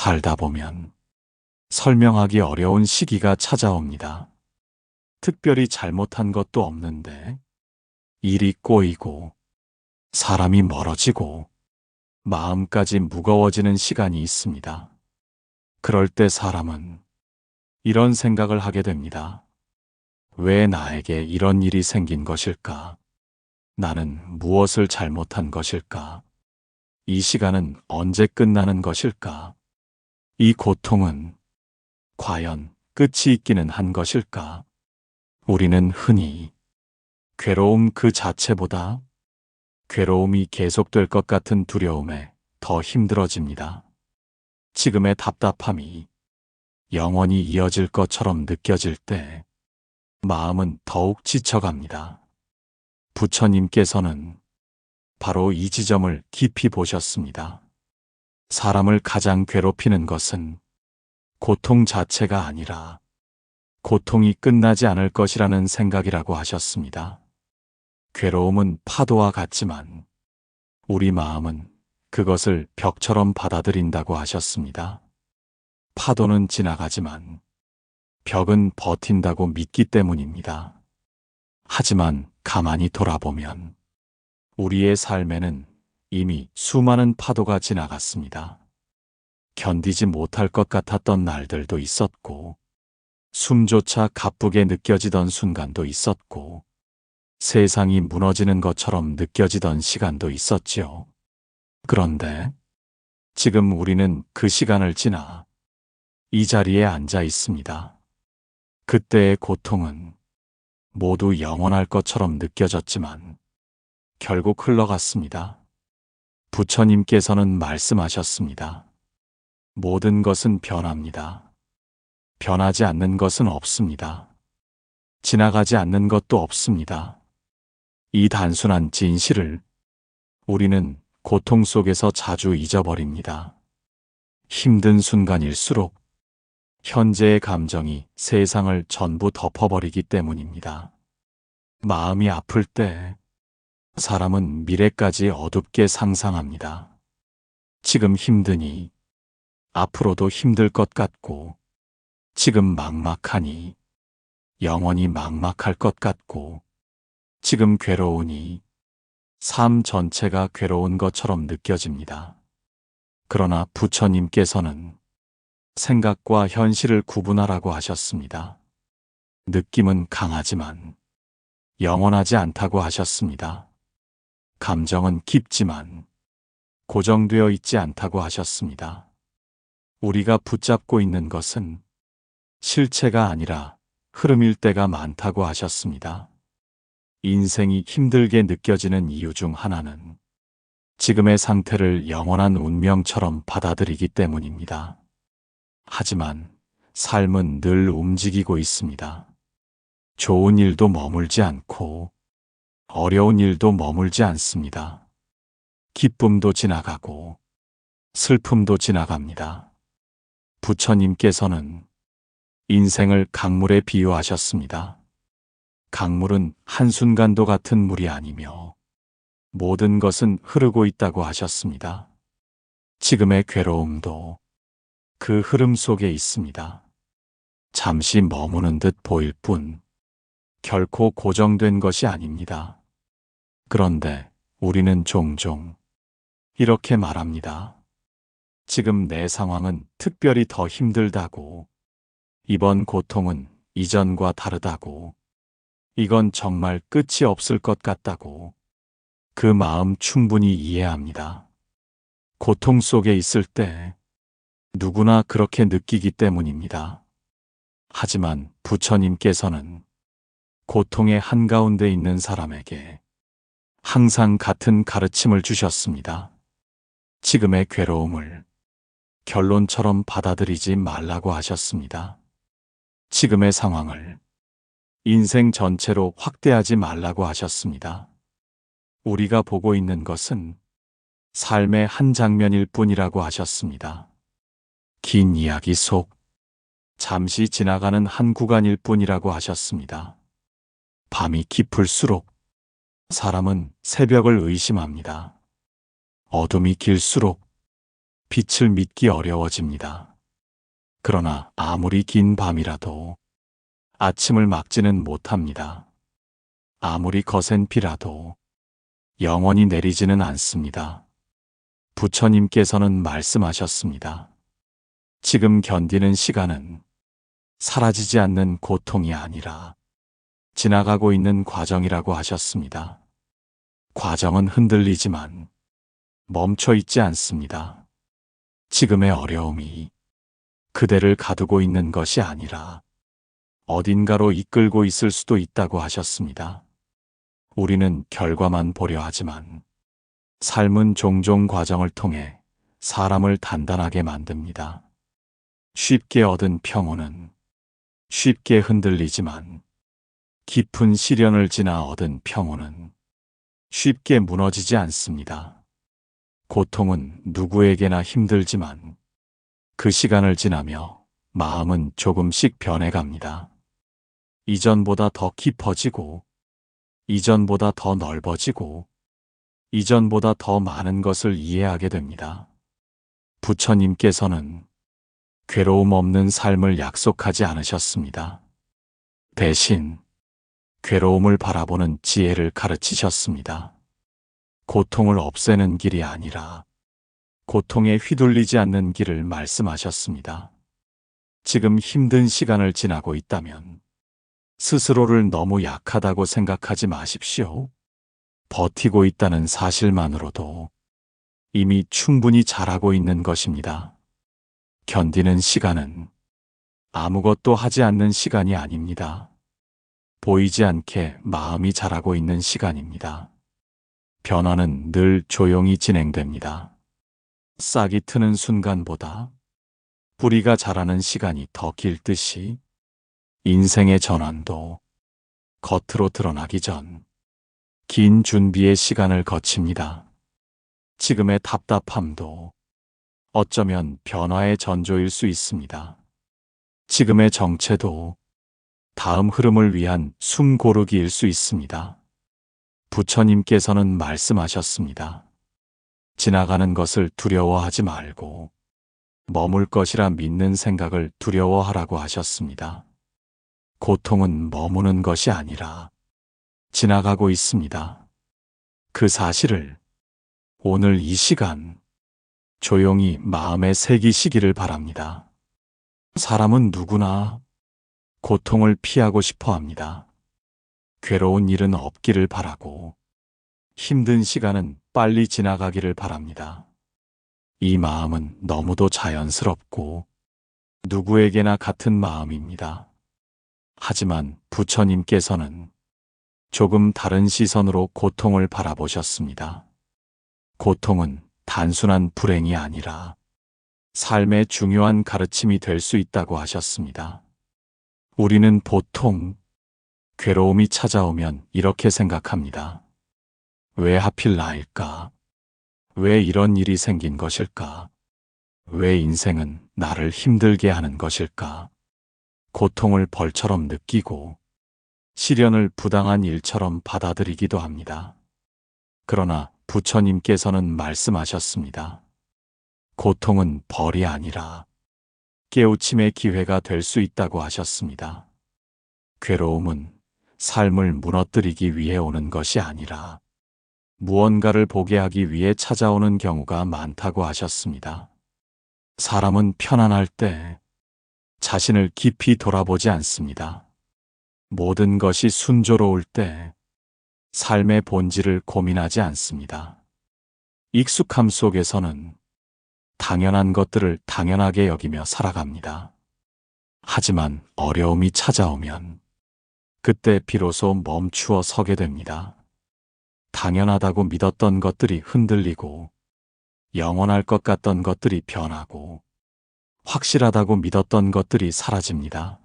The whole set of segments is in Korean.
살다 보면 설명하기 어려운 시기가 찾아옵니다. 특별히 잘못한 것도 없는데 일이 꼬이고 사람이 멀어지고 마음까지 무거워지는 시간이 있습니다. 그럴 때 사람은 이런 생각을 하게 됩니다. 왜 나에게 이런 일이 생긴 것일까? 나는 무엇을 잘못한 것일까? 이 시간은 언제 끝나는 것일까? 이 고통은 과연 끝이 있기는 한 것일까? 우리는 흔히 괴로움 그 자체보다 괴로움이 계속될 것 같은 두려움에 더 힘들어집니다. 지금의 답답함이 영원히 이어질 것처럼 느껴질 때 마음은 더욱 지쳐갑니다. 부처님께서는 바로 이 지점을 깊이 보셨습니다. 사람을 가장 괴롭히는 것은 고통 자체가 아니라 고통이 끝나지 않을 것이라는 생각이라고 하셨습니다. 괴로움은 파도와 같지만 우리 마음은 그것을 벽처럼 받아들인다고 하셨습니다. 파도는 지나가지만 벽은 버틴다고 믿기 때문입니다. 하지만 가만히 돌아보면 우리의 삶에는 이미 수많은 파도가 지나갔습니다. 견디지 못할 것 같았던 날들도 있었고, 숨조차 가쁘게 느껴지던 순간도 있었고, 세상이 무너지는 것처럼 느껴지던 시간도 있었지요. 그런데 지금 우리는 그 시간을 지나 이 자리에 앉아 있습니다. 그때의 고통은 모두 영원할 것처럼 느껴졌지만 결국 흘러갔습니다. 부처님께서는 말씀하셨습니다. 모든 것은 변합니다. 변하지 않는 것은 없습니다. 지나가지 않는 것도 없습니다. 이 단순한 진실을 우리는 고통 속에서 자주 잊어버립니다. 힘든 순간일수록 현재의 감정이 세상을 전부 덮어버리기 때문입니다. 마음이 아플 때 사람은 미래까지 어둡게 상상합니다. 지금 힘드니 앞으로도 힘들 것 같고, 지금 막막하니 영원히 막막할 것 같고, 지금 괴로우니 삶 전체가 괴로운 것처럼 느껴집니다. 그러나 부처님께서는 생각과 현실을 구분하라고 하셨습니다. 느낌은 강하지만 영원하지 않다고 하셨습니다. 감정은 깊지만 고정되어 있지 않다고 하셨습니다. 우리가 붙잡고 있는 것은 실체가 아니라 흐름일 때가 많다고 하셨습니다. 인생이 힘들게 느껴지는 이유 중 하나는 지금의 상태를 영원한 운명처럼 받아들이기 때문입니다. 하지만 삶은 늘 움직이고 있습니다. 좋은 일도 머물지 않고 어려운 일도 머물지 않습니다. 기쁨도 지나가고 슬픔도 지나갑니다. 부처님께서는 인생을 강물에 비유하셨습니다. 강물은 한순간도 같은 물이 아니며 모든 것은 흐르고 있다고 하셨습니다. 지금의 괴로움도 그 흐름 속에 있습니다. 잠시 머무는 듯 보일 뿐 결코 고정된 것이 아닙니다. 그런데 우리는 종종 이렇게 말합니다. 지금 내 상황은 특별히 더 힘들다고, 이번 고통은 이전과 다르다고, 이건 정말 끝이 없을 것 같다고. 그 마음 충분히 이해합니다. 고통 속에 있을 때 누구나 그렇게 느끼기 때문입니다. 하지만 부처님께서는 고통의 한가운데 있는 사람에게 항상 같은 가르침을 주셨습니다. 지금의 괴로움을 결론처럼 받아들이지 말라고 하셨습니다. 지금의 상황을 인생 전체로 확대하지 말라고 하셨습니다. 우리가 보고 있는 것은 삶의 한 장면일 뿐이라고 하셨습니다. 긴 이야기 속 잠시 지나가는 한 구간일 뿐이라고 하셨습니다. 밤이 깊을수록 사람은 새벽을 의심합니다. 어둠이 길수록 빛을 믿기 어려워집니다. 그러나 아무리 긴 밤이라도 아침을 막지는 못합니다. 아무리 거센 비라도 영원히 내리지는 않습니다. 부처님께서는 말씀하셨습니다. 지금 견디는 시간은 사라지지 않는 고통이 아니라 지나가고 있는 과정이라고 하셨습니다. 과정은 흔들리지만 멈춰 있지 않습니다. 지금의 어려움이 그대를 가두고 있는 것이 아니라 어딘가로 이끌고 있을 수도 있다고 하셨습니다. 우리는 결과만 보려 하지만 삶은 종종 과정을 통해 사람을 단단하게 만듭니다. 쉽게 얻은 평온은 쉽게 흔들리지만 깊은 시련을 지나 얻은 평온은 쉽게 무너지지 않습니다. 고통은 누구에게나 힘들지만 그 시간을 지나며 마음은 조금씩 변해갑니다. 이전보다 더 깊어지고, 이전보다 더 넓어지고, 이전보다 더 많은 것을 이해하게 됩니다. 부처님께서는 괴로움 없는 삶을 약속하지 않으셨습니다. 대신 괴로움을 바라보는 지혜를 가르치셨습니다. 고통을 없애는 길이 아니라 고통에 휘둘리지 않는 길을 말씀하셨습니다. 지금 힘든 시간을 지나고 있다면 스스로를 너무 약하다고 생각하지 마십시오. 버티고 있다는 사실만으로도 이미 충분히 잘하고 있는 것입니다. 견디는 시간은 아무것도 하지 않는 시간이 아닙니다. 보이지 않게 마음이 자라고 있는 시간입니다. 변화는 늘 조용히 진행됩니다. 싹이 트는 순간보다 뿌리가 자라는 시간이 더 길듯이 인생의 전환도 겉으로 드러나기 전 긴 준비의 시간을 거칩니다. 지금의 답답함도 어쩌면 변화의 전조일 수 있습니다. 지금의 정체도 다음 흐름을 위한 숨 고르기일 수 있습니다. 부처님께서는 말씀하셨습니다. 지나가는 것을 두려워하지 말고 머물 것이라 믿는 생각을 두려워하라고 하셨습니다. 고통은 머무는 것이 아니라 지나가고 있습니다. 그 사실을 오늘 이 시간 조용히 마음에 새기시기를 바랍니다. 사람은 누구나 고통을 피하고 싶어 합니다. 괴로운 일은 없기를 바라고 힘든 시간은 빨리 지나가기를 바랍니다. 이 마음은 너무도 자연스럽고 누구에게나 같은 마음입니다. 하지만 부처님께서는 조금 다른 시선으로 고통을 바라보셨습니다. 고통은 단순한 불행이 아니라 삶의 중요한 가르침이 될 수 있다고 하셨습니다. 우리는 보통 괴로움이 찾아오면 이렇게 생각합니다. 왜 하필 나일까? 왜 이런 일이 생긴 것일까? 왜 인생은 나를 힘들게 하는 것일까? 고통을 벌처럼 느끼고 시련을 부당한 일처럼 받아들이기도 합니다. 그러나 부처님께서는 말씀하셨습니다. 고통은 벌이 아니라 깨우침의 기회가 될 수 있다고 하셨습니다. 괴로움은 삶을 무너뜨리기 위해 오는 것이 아니라 무언가를 보게 하기 위해 찾아오는 경우가 많다고 하셨습니다. 사람은 편안할 때 자신을 깊이 돌아보지 않습니다. 모든 것이 순조로울 때 삶의 본질을 고민하지 않습니다. 익숙함 속에서는 당연한 것들을 당연하게 여기며 살아갑니다. 하지만 어려움이 찾아오면 그때 비로소 멈추어 서게 됩니다. 당연하다고 믿었던 것들이 흔들리고 영원할 것 같던 것들이 변하고 확실하다고 믿었던 것들이 사라집니다.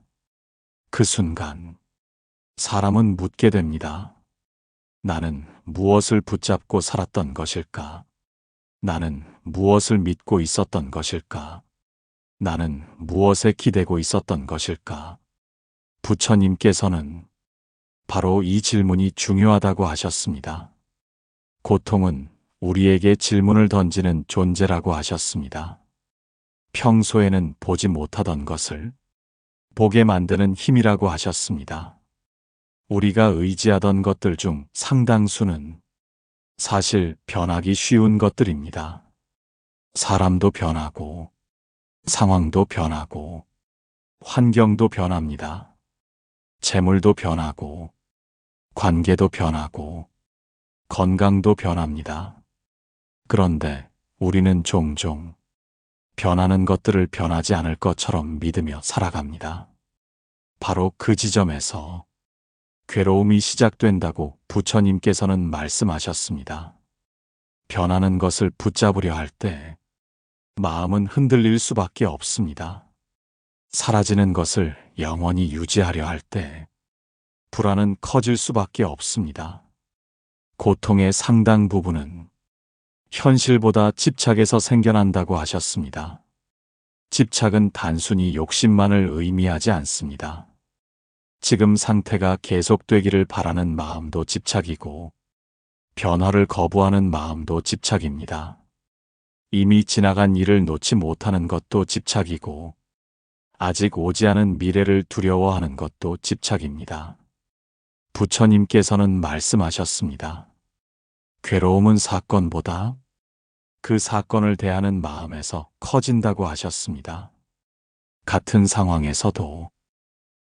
그 순간 사람은 묻게 됩니다. 나는 무엇을 붙잡고 살았던 것일까? 나는 무엇을 믿고 있었던 것일까? 나는 무엇에 기대고 있었던 것일까? 부처님께서는 바로 이 질문이 중요하다고 하셨습니다. 고통은 우리에게 질문을 던지는 존재라고 하셨습니다. 평소에는 보지 못하던 것을 보게 만드는 힘이라고 하셨습니다. 우리가 의지하던 것들 중 상당수는 사실 변하기 쉬운 것들입니다. 사람도 변하고, 상황도 변하고, 환경도 변합니다. 재물도 변하고, 관계도 변하고, 건강도 변합니다. 그런데 우리는 종종 변하는 것들을 변하지 않을 것처럼 믿으며 살아갑니다. 바로 그 지점에서 괴로움이 시작된다고 부처님께서는 말씀하셨습니다. 변하는 것을 붙잡으려 할 때 마음은 흔들릴 수밖에 없습니다. 사라지는 것을 영원히 유지하려 할 때 불안은 커질 수밖에 없습니다. 고통의 상당 부분은 현실보다 집착에서 생겨난다고 하셨습니다. 집착은 단순히 욕심만을 의미하지 않습니다. 지금 상태가 계속되기를 바라는 마음도 집착이고, 변화를 거부하는 마음도 집착입니다. 이미 지나간 일을 놓지 못하는 것도 집착이고, 아직 오지 않은 미래를 두려워하는 것도 집착입니다. 부처님께서는 말씀하셨습니다. 괴로움은 사건보다 그 사건을 대하는 마음에서 커진다고 하셨습니다. 같은 상황에서도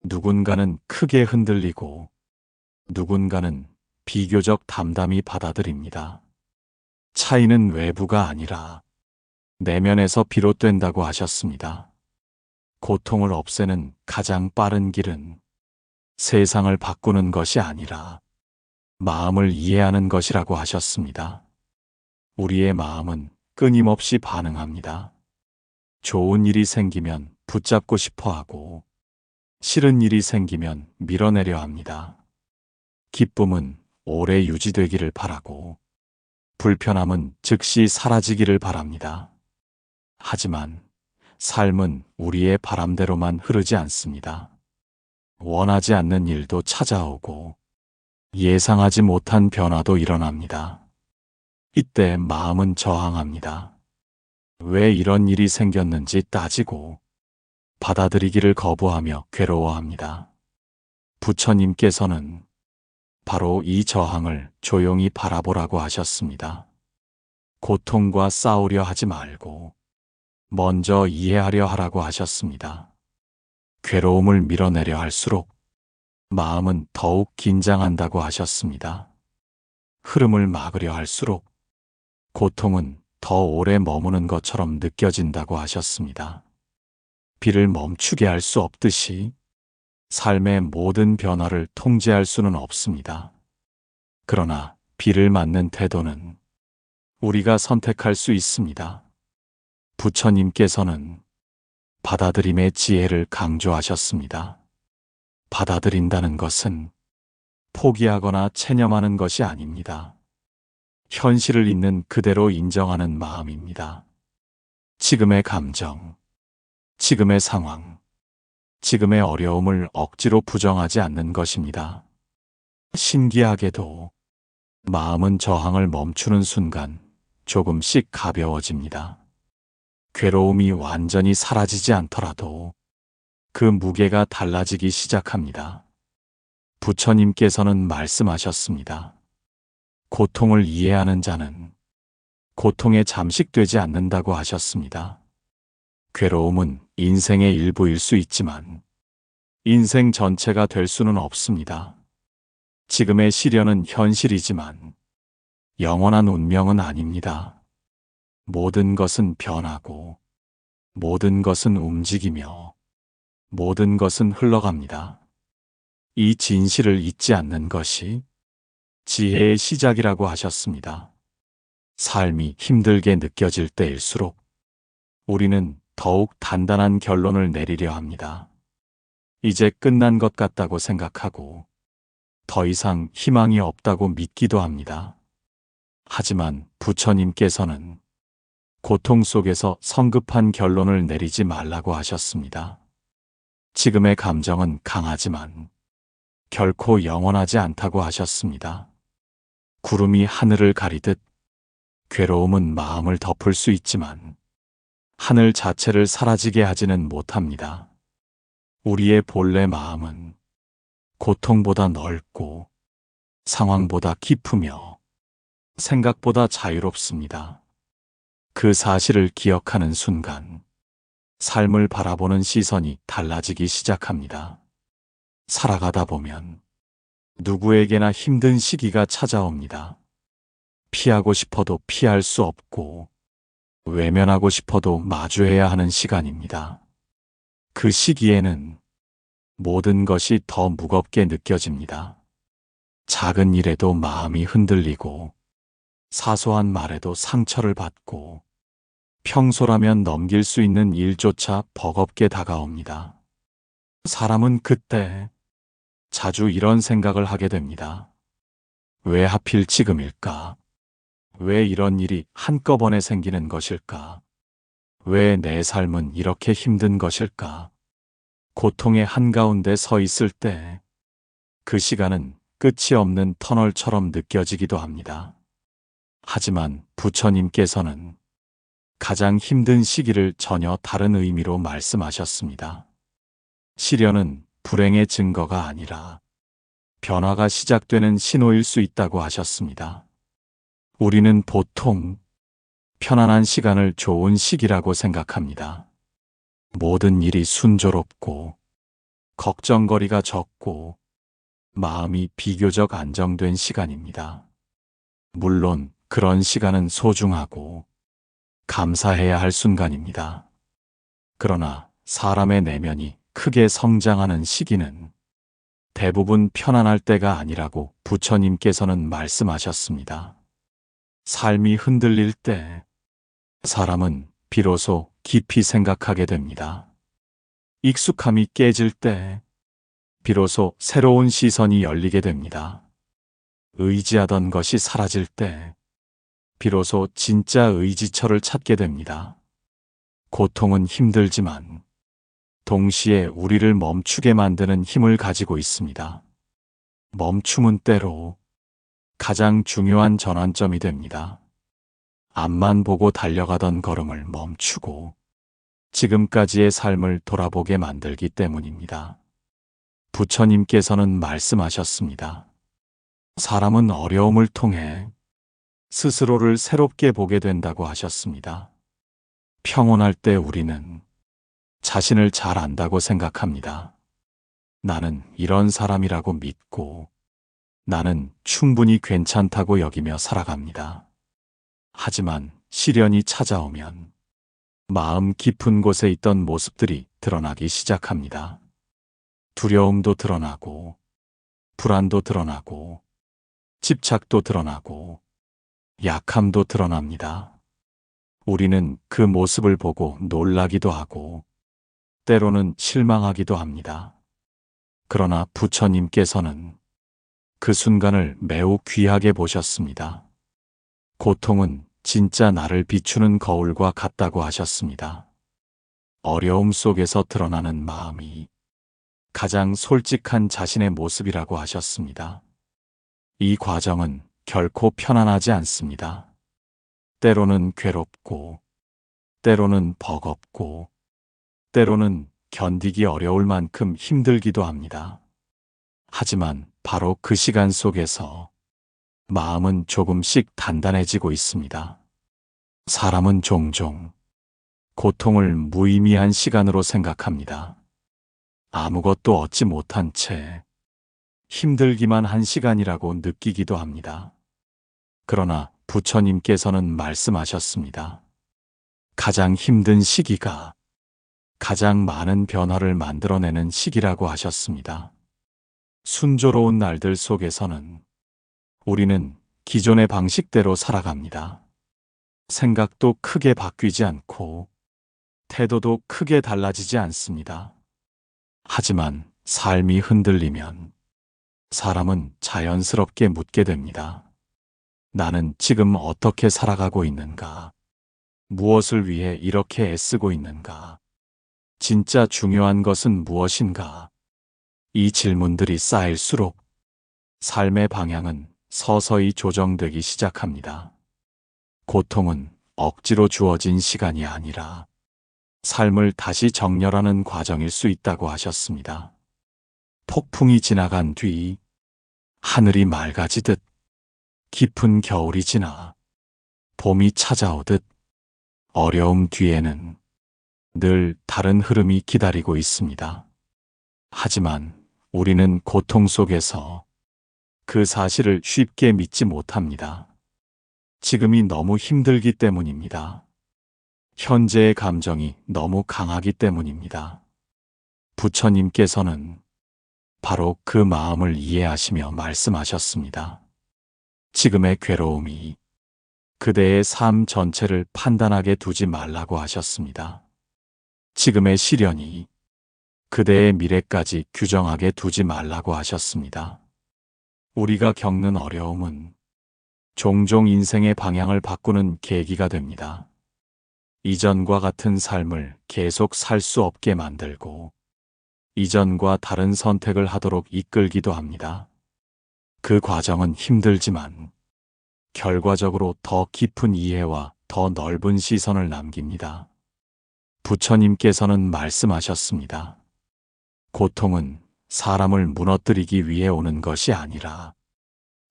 누군가는 크게 흔들리고 누군가는 비교적 담담히 받아들입니다. 차이는 외부가 아니라 내면에서 비롯된다고 하셨습니다. 고통을 없애는 가장 빠른 길은 세상을 바꾸는 것이 아니라 마음을 이해하는 것이라고 하셨습니다. 우리의 마음은 끊임없이 반응합니다. 좋은 일이 생기면 붙잡고 싶어 하고, 싫은 일이 생기면 밀어내려 합니다. 기쁨은 오래 유지되기를 바라고, 불편함은 즉시 사라지기를 바랍니다. 하지만 삶은 우리의 바람대로만 흐르지 않습니다. 원하지 않는 일도 찾아오고, 예상하지 못한 변화도 일어납니다. 이때 마음은 저항합니다. 왜 이런 일이 생겼는지 따지고 받아들이기를 거부하며 괴로워합니다. 부처님께서는 바로 이 저항을 조용히 바라보라고 하셨습니다. 고통과 싸우려 하지 말고 먼저 이해하려 하라고 하셨습니다. 괴로움을 밀어내려 할수록 마음은 더욱 긴장한다고 하셨습니다. 흐름을 막으려 할수록 고통은 더 오래 머무는 것처럼 느껴진다고 하셨습니다. 비를 멈추게 할 수 없듯이 삶의 모든 변화를 통제할 수는 없습니다. 그러나 비를 맞는 태도는 우리가 선택할 수 있습니다. 부처님께서는 받아들임의 지혜를 강조하셨습니다. 받아들인다는 것은 포기하거나 체념하는 것이 아닙니다. 현실을 있는 그대로 인정하는 마음입니다. 지금의 감정, 지금의 상황, 지금의 어려움을 억지로 부정하지 않는 것입니다. 신기하게도 마음은 저항을 멈추는 순간 조금씩 가벼워집니다. 괴로움이 완전히 사라지지 않더라도 그 무게가 달라지기 시작합니다. 부처님께서는 말씀하셨습니다. 고통을 이해하는 자는 고통에 잠식되지 않는다고 하셨습니다. 괴로움은 인생의 일부일 수 있지만 인생 전체가 될 수는 없습니다. 지금의 시련은 현실이지만 영원한 운명은 아닙니다. 모든 것은 변하고 모든 것은 움직이며 모든 것은 흘러갑니다. 이 진실을 잊지 않는 것이 지혜의 시작이라고 하셨습니다. 삶이 힘들게 느껴질 때일수록 우리는 더욱 단단한 결론을 내리려 합니다. 이제 끝난 것 같다고 생각하고 더 이상 희망이 없다고 믿기도 합니다. 하지만 부처님께서는 고통 속에서 성급한 결론을 내리지 말라고 하셨습니다. 지금의 감정은 강하지만 결코 영원하지 않다고 하셨습니다. 구름이 하늘을 가리듯 괴로움은 마음을 덮을 수 있지만 하늘 자체를 사라지게 하지는 못합니다. 우리의 본래 마음은 고통보다 넓고 상황보다 깊으며 생각보다 자유롭습니다. 그 사실을 기억하는 순간 삶을 바라보는 시선이 달라지기 시작합니다. 살아가다 보면 누구에게나 힘든 시기가 찾아옵니다. 피하고 싶어도 피할 수 없고 외면하고 싶어도 마주해야 하는 시간입니다. 그 시기에는 모든 것이 더 무겁게 느껴집니다. 작은 일에도 마음이 흔들리고 사소한 말에도 상처를 받고 평소라면 넘길 수 있는 일조차 버겁게 다가옵니다. 사람은 그때 자주 이런 생각을 하게 됩니다. 왜 하필 지금일까? 왜 이런 일이 한꺼번에 생기는 것일까? 왜 내 삶은 이렇게 힘든 것일까? 고통의 한가운데 서 있을 때 그 시간은 끝이 없는 터널처럼 느껴지기도 합니다. 하지만 부처님께서는 가장 힘든 시기를 전혀 다른 의미로 말씀하셨습니다. 시련은 불행의 증거가 아니라 변화가 시작되는 신호일 수 있다고 하셨습니다. 우리는 보통 편안한 시간을 좋은 시기라고 생각합니다. 모든 일이 순조롭고 걱정거리가 적고 마음이 비교적 안정된 시간입니다. 물론 그런 시간은 소중하고 감사해야 할 순간입니다. 그러나 사람의 내면이 크게 성장하는 시기는 대부분 편안할 때가 아니라고 부처님께서는 말씀하셨습니다. 삶이 흔들릴 때 사람은 비로소 깊이 생각하게 됩니다. 익숙함이 깨질 때 비로소 새로운 시선이 열리게 됩니다. 의지하던 것이 사라질 때 비로소 진짜 의지처를 찾게 됩니다. 고통은 힘들지만 동시에 우리를 멈추게 만드는 힘을 가지고 있습니다. 멈춤은 때로 가장 중요한 전환점이 됩니다. 앞만 보고 달려가던 걸음을 멈추고 지금까지의 삶을 돌아보게 만들기 때문입니다. 부처님께서는 말씀하셨습니다. 사람은 어려움을 통해 스스로를 새롭게 보게 된다고 하셨습니다. 평온할 때 우리는 자신을 잘 안다고 생각합니다. 나는 이런 사람이라고 믿고 나는 충분히 괜찮다고 여기며 살아갑니다. 하지만 시련이 찾아오면 마음 깊은 곳에 있던 모습들이 드러나기 시작합니다. 두려움도 드러나고 불안도 드러나고 집착도 드러나고 약함도 드러납니다. 우리는 그 모습을 보고 놀라기도 하고 때로는 실망하기도 합니다. 그러나 부처님께서는 그 순간을 매우 귀하게 보셨습니다. 고통은 진짜 나를 비추는 거울과 같다고 하셨습니다. 어려움 속에서 드러나는 마음이 가장 솔직한 자신의 모습이라고 하셨습니다. 이 과정은 결코 편안하지 않습니다. 때로는 괴롭고, 때로는 버겁고, 때로는 견디기 어려울 만큼 힘들기도 합니다. 하지만 바로 그 시간 속에서 마음은 조금씩 단단해지고 있습니다. 사람은 종종 고통을 무의미한 시간으로 생각합니다. 아무것도 얻지 못한 채 힘들기만 한 시간이라고 느끼기도 합니다. 그러나 부처님께서는 말씀하셨습니다. 가장 힘든 시기가 가장 많은 변화를 만들어내는 시기라고 하셨습니다. 순조로운 날들 속에서는 우리는 기존의 방식대로 살아갑니다. 생각도 크게 바뀌지 않고 태도도 크게 달라지지 않습니다. 하지만 삶이 흔들리면 사람은 자연스럽게 묻게 됩니다. 나는 지금 어떻게 살아가고 있는가? 무엇을 위해 이렇게 애쓰고 있는가? 진짜 중요한 것은 무엇인가? 이 질문들이 쌓일수록 삶의 방향은 서서히 조정되기 시작합니다. 고통은 억지로 주어진 시간이 아니라 삶을 다시 정렬하는 과정일 수 있다고 하셨습니다. 폭풍이 지나간 뒤 하늘이 맑아지듯 깊은 겨울이 지나 봄이 찾아오듯 어려움 뒤에는 늘 다른 흐름이 기다리고 있습니다. 하지만 우리는 고통 속에서 그 사실을 쉽게 믿지 못합니다. 지금이 너무 힘들기 때문입니다. 현재의 감정이 너무 강하기 때문입니다. 부처님께서는 바로 그 마음을 이해하시며 말씀하셨습니다. 지금의 괴로움이 그대의 삶 전체를 판단하게 두지 말라고 하셨습니다. 지금의 시련이 그대의 미래까지 규정하게 두지 말라고 하셨습니다. 우리가 겪는 어려움은 종종 인생의 방향을 바꾸는 계기가 됩니다. 이전과 같은 삶을 계속 살 수 없게 만들고 이전과 다른 선택을 하도록 이끌기도 합니다. 그 과정은 힘들지만 결과적으로 더 깊은 이해와 더 넓은 시선을 남깁니다. 부처님께서는 말씀하셨습니다. 고통은 사람을 무너뜨리기 위해 오는 것이 아니라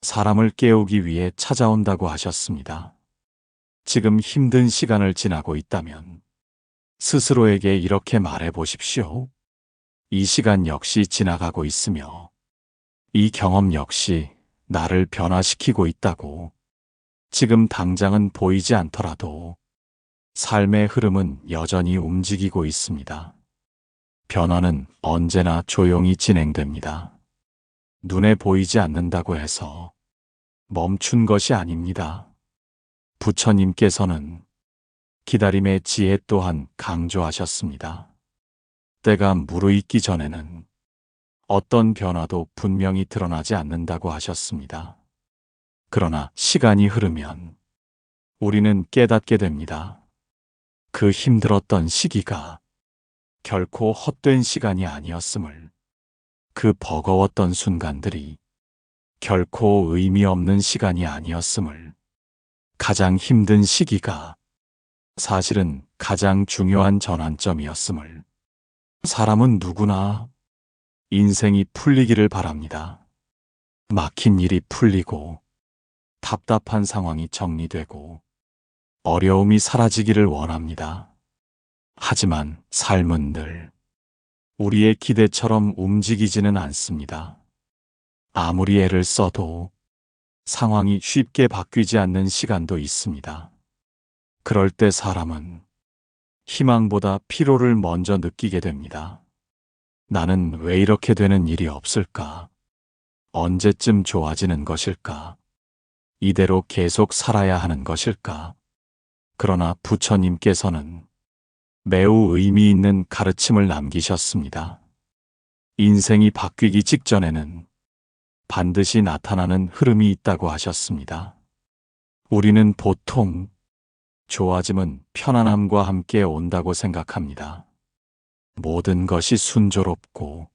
사람을 깨우기 위해 찾아온다고 하셨습니다. 지금 힘든 시간을 지나고 있다면 스스로에게 이렇게 말해 보십시오. 이 시간 역시 지나가고 있으며 이 경험 역시 나를 변화시키고 있다고. 지금 당장은 보이지 않더라도 삶의 흐름은 여전히 움직이고 있습니다. 변화는 언제나 조용히 진행됩니다. 눈에 보이지 않는다고 해서 멈춘 것이 아닙니다. 부처님께서는 기다림의 지혜 또한 강조하셨습니다. 때가 무르익기 전에는 어떤 변화도 분명히 드러나지 않는다고 하셨습니다. 그러나 시간이 흐르면 우리는 깨닫게 됩니다. 그 힘들었던 시기가 결코 헛된 시간이 아니었음을, 그 버거웠던 순간들이 결코 의미 없는 시간이 아니었음을, 가장 힘든 시기가 사실은 가장 중요한 전환점이었음을. 사람은 누구나 인생이 풀리기를 바랍니다. 막힌 일이 풀리고 답답한 상황이 정리되고 어려움이 사라지기를 원합니다. 하지만 삶은 늘 우리의 기대처럼 움직이지는 않습니다. 아무리 애를 써도 상황이 쉽게 바뀌지 않는 시간도 있습니다. 그럴 때 사람은 희망보다 피로를 먼저 느끼게 됩니다. 나는 왜 이렇게 되는 일이 없을까? 언제쯤 좋아지는 것일까? 이대로 계속 살아야 하는 것일까? 그러나 부처님께서는 매우 의미 있는 가르침을 남기셨습니다. 인생이 바뀌기 직전에는 반드시 나타나는 흐름이 있다고 하셨습니다. 우리는 보통 좋아짐은 편안함과 함께 온다고 생각합니다. 모든 것이 순조롭고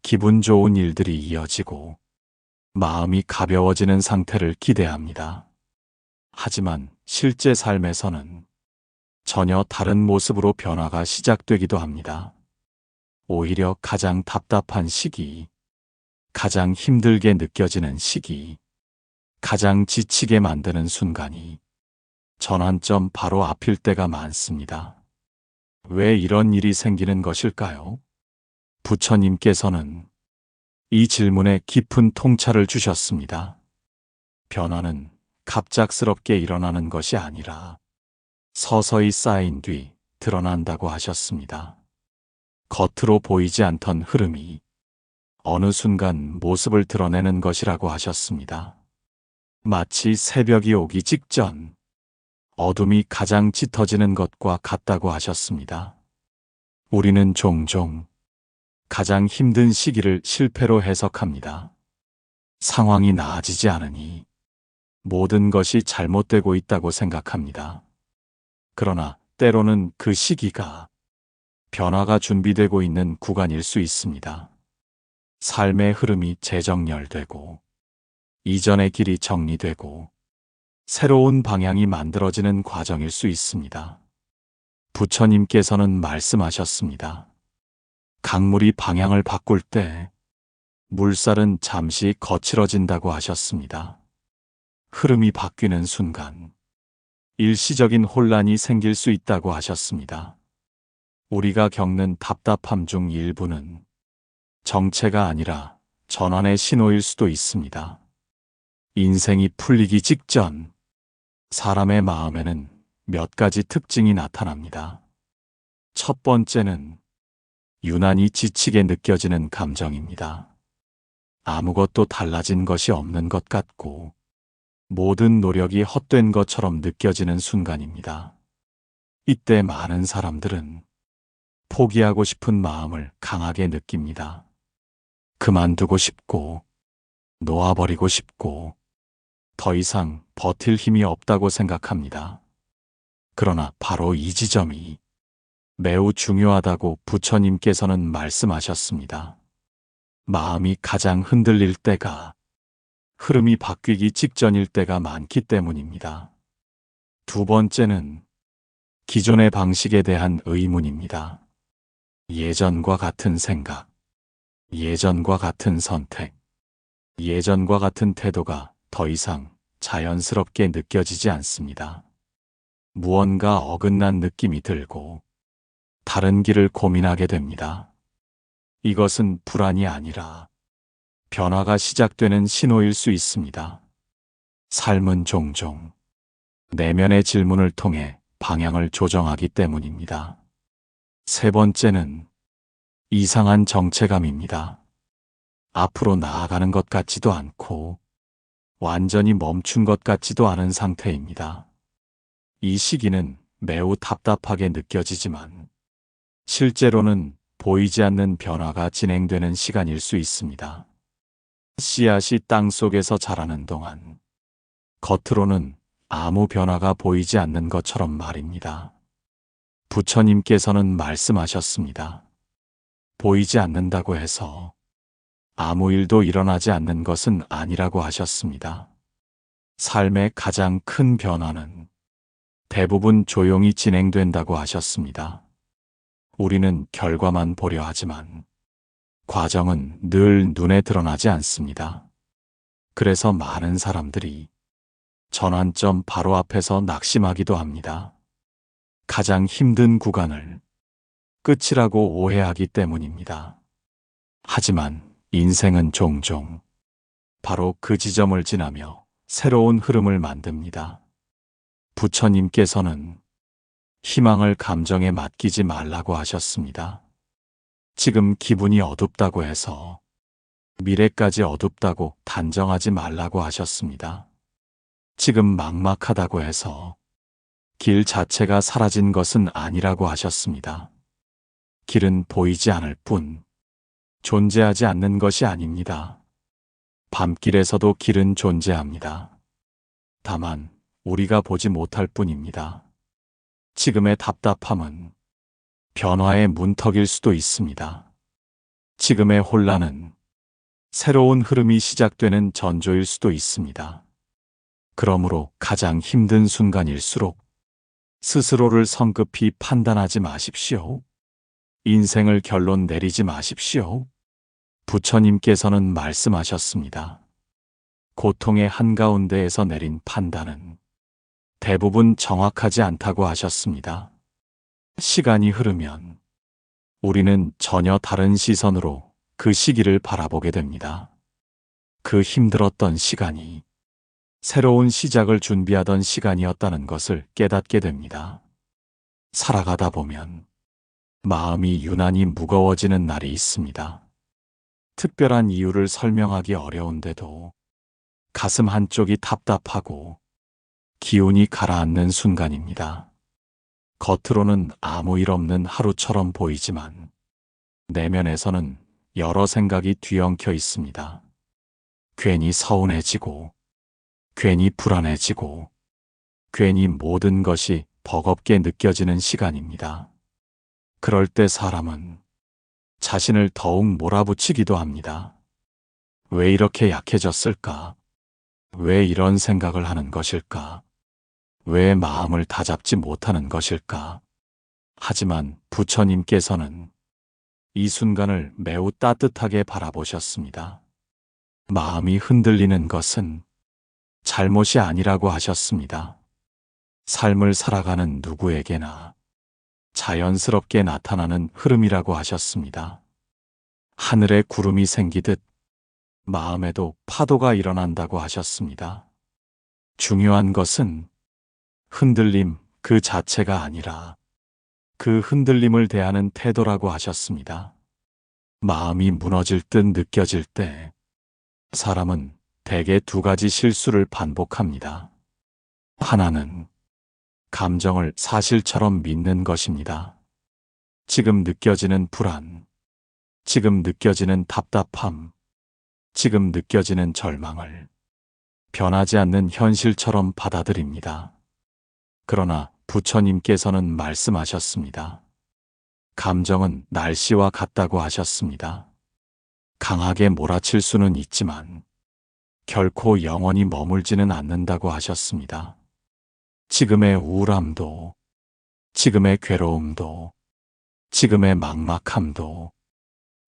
기분 좋은 일들이 이어지고 마음이 가벼워지는 상태를 기대합니다. 하지만 실제 삶에서는 전혀 다른 모습으로 변화가 시작되기도 합니다. 오히려 가장 답답한 시기, 가장 힘들게 느껴지는 시기, 가장 지치게 만드는 순간이 전환점 바로 앞일 때가 많습니다. 왜 이런 일이 생기는 것일까요? 부처님께서는 이 질문에 깊은 통찰을 주셨습니다. 변화는 갑작스럽게 일어나는 것이 아니라 서서히 쌓인 뒤 드러난다고 하셨습니다. 겉으로 보이지 않던 흐름이 어느 순간 모습을 드러내는 것이라고 하셨습니다. 마치 새벽이 오기 직전 어둠이 가장 짙어지는 것과 같다고 하셨습니다. 우리는 종종 가장 힘든 시기를 실패로 해석합니다. 상황이 나아지지 않으니 모든 것이 잘못되고 있다고 생각합니다. 그러나 때로는 그 시기가 변화가 준비되고 있는 구간일 수 있습니다. 삶의 흐름이 재정렬되고 이전의 길이 정리되고 새로운 방향이 만들어지는 과정일 수 있습니다. 부처님께서는 말씀하셨습니다. 강물이 방향을 바꿀 때 물살은 잠시 거칠어진다고 하셨습니다. 흐름이 바뀌는 순간 일시적인 혼란이 생길 수 있다고 하셨습니다. 우리가 겪는 답답함 중 일부는 정체가 아니라 전환의 신호일 수도 있습니다. 인생이 풀리기 직전 사람의 마음에는 몇 가지 특징이 나타납니다. 첫 번째는 유난히 지치게 느껴지는 감정입니다. 아무것도 달라진 것이 없는 것 같고 모든 노력이 헛된 것처럼 느껴지는 순간입니다. 이때 많은 사람들은 포기하고 싶은 마음을 강하게 느낍니다. 그만두고 싶고 놓아버리고 싶고 더 이상 버틸 힘이 없다고 생각합니다. 그러나 바로 이 지점이 매우 중요하다고 부처님께서는 말씀하셨습니다. 마음이 가장 흔들릴 때가 흐름이 바뀌기 직전일 때가 많기 때문입니다. 두 번째는 기존의 방식에 대한 의문입니다. 예전과 같은 생각, 예전과 같은 선택, 예전과 같은 태도가 더 이상 자연스럽게 느껴지지 않습니다. 무언가 어긋난 느낌이 들고 다른 길을 고민하게 됩니다. 이것은 불안이 아니라 변화가 시작되는 신호일 수 있습니다. 삶은 종종 내면의 질문을 통해 방향을 조정하기 때문입니다. 세 번째는 이상한 정체감입니다. 앞으로 나아가는 것 같지도 않고 완전히 멈춘 것 같지도 않은 상태입니다. 이 시기는 매우 답답하게 느껴지지만 실제로는 보이지 않는 변화가 진행되는 시간일 수 있습니다. 씨앗이 땅 속에서 자라는 동안 겉으로는 아무 변화가 보이지 않는 것처럼 말입니다. 부처님께서는 말씀하셨습니다. 보이지 않는다고 해서 아무 일도 일어나지 않는 것은 아니라고 하셨습니다. 삶의 가장 큰 변화는 대부분 조용히 진행된다고 하셨습니다. 우리는 결과만 보려 하지만 과정은 늘 눈에 드러나지 않습니다. 그래서 많은 사람들이 전환점 바로 앞에서 낙심하기도 합니다. 가장 힘든 구간을 끝이라고 오해하기 때문입니다. 하지만 인생은 종종 바로 그 지점을 지나며 새로운 흐름을 만듭니다. 부처님께서는 희망을 감정에 맡기지 말라고 하셨습니다. 지금 기분이 어둡다고 해서 미래까지 어둡다고 단정하지 말라고 하셨습니다. 지금 막막하다고 해서 길 자체가 사라진 것은 아니라고 하셨습니다. 길은 보이지 않을 뿐 존재하지 않는 것이 아닙니다. 밤길에서도 길은 존재합니다. 다만 우리가 보지 못할 뿐입니다. 지금의 답답함은 변화의 문턱일 수도 있습니다. 지금의 혼란은 새로운 흐름이 시작되는 전조일 수도 있습니다. 그러므로 가장 힘든 순간일수록 스스로를 성급히 판단하지 마십시오. 인생을 결론 내리지 마십시오. 부처님께서는 말씀하셨습니다. 고통의 한가운데에서 내린 판단은 대부분 정확하지 않다고 하셨습니다. 시간이 흐르면 우리는 전혀 다른 시선으로 그 시기를 바라보게 됩니다. 그 힘들었던 시간이 새로운 시작을 준비하던 시간이었다는 것을 깨닫게 됩니다. 살아가다 보면 마음이 유난히 무거워지는 날이 있습니다. 특별한 이유를 설명하기 어려운데도 가슴 한쪽이 답답하고 기운이 가라앉는 순간입니다. 겉으로는 아무 일 없는 하루처럼 보이지만 내면에서는 여러 생각이 뒤엉켜 있습니다. 괜히 서운해지고, 괜히 불안해지고, 괜히 모든 것이 버겁게 느껴지는 시간입니다. 그럴 때 사람은 자신을 더욱 몰아붙이기도 합니다. 왜 이렇게 약해졌을까? 왜 이런 생각을 하는 것일까? 왜 마음을 다잡지 못하는 것일까? 하지만 부처님께서는 이 순간을 매우 따뜻하게 바라보셨습니다. 마음이 흔들리는 것은 잘못이 아니라고 하셨습니다. 삶을 살아가는 누구에게나 자연스럽게 나타나는 흐름이라고 하셨습니다. 하늘에 구름이 생기듯 마음에도 파도가 일어난다고 하셨습니다. 중요한 것은 흔들림 그 자체가 아니라 그 흔들림을 대하는 태도라고 하셨습니다. 마음이 무너질 듯 느껴질 때 사람은 대개 두 가지 실수를 반복합니다. 하나는 감정을 사실처럼 믿는 것입니다. 지금 느껴지는 불안, 지금 느껴지는 답답함, 지금 느껴지는 절망을 변하지 않는 현실처럼 받아들입니다. 그러나 부처님께서는 말씀하셨습니다. 감정은 날씨와 같다고 하셨습니다. 강하게 몰아칠 수는 있지만 결코 영원히 머물지는 않는다고 하셨습니다. 지금의 우울함도, 지금의 괴로움도, 지금의 막막함도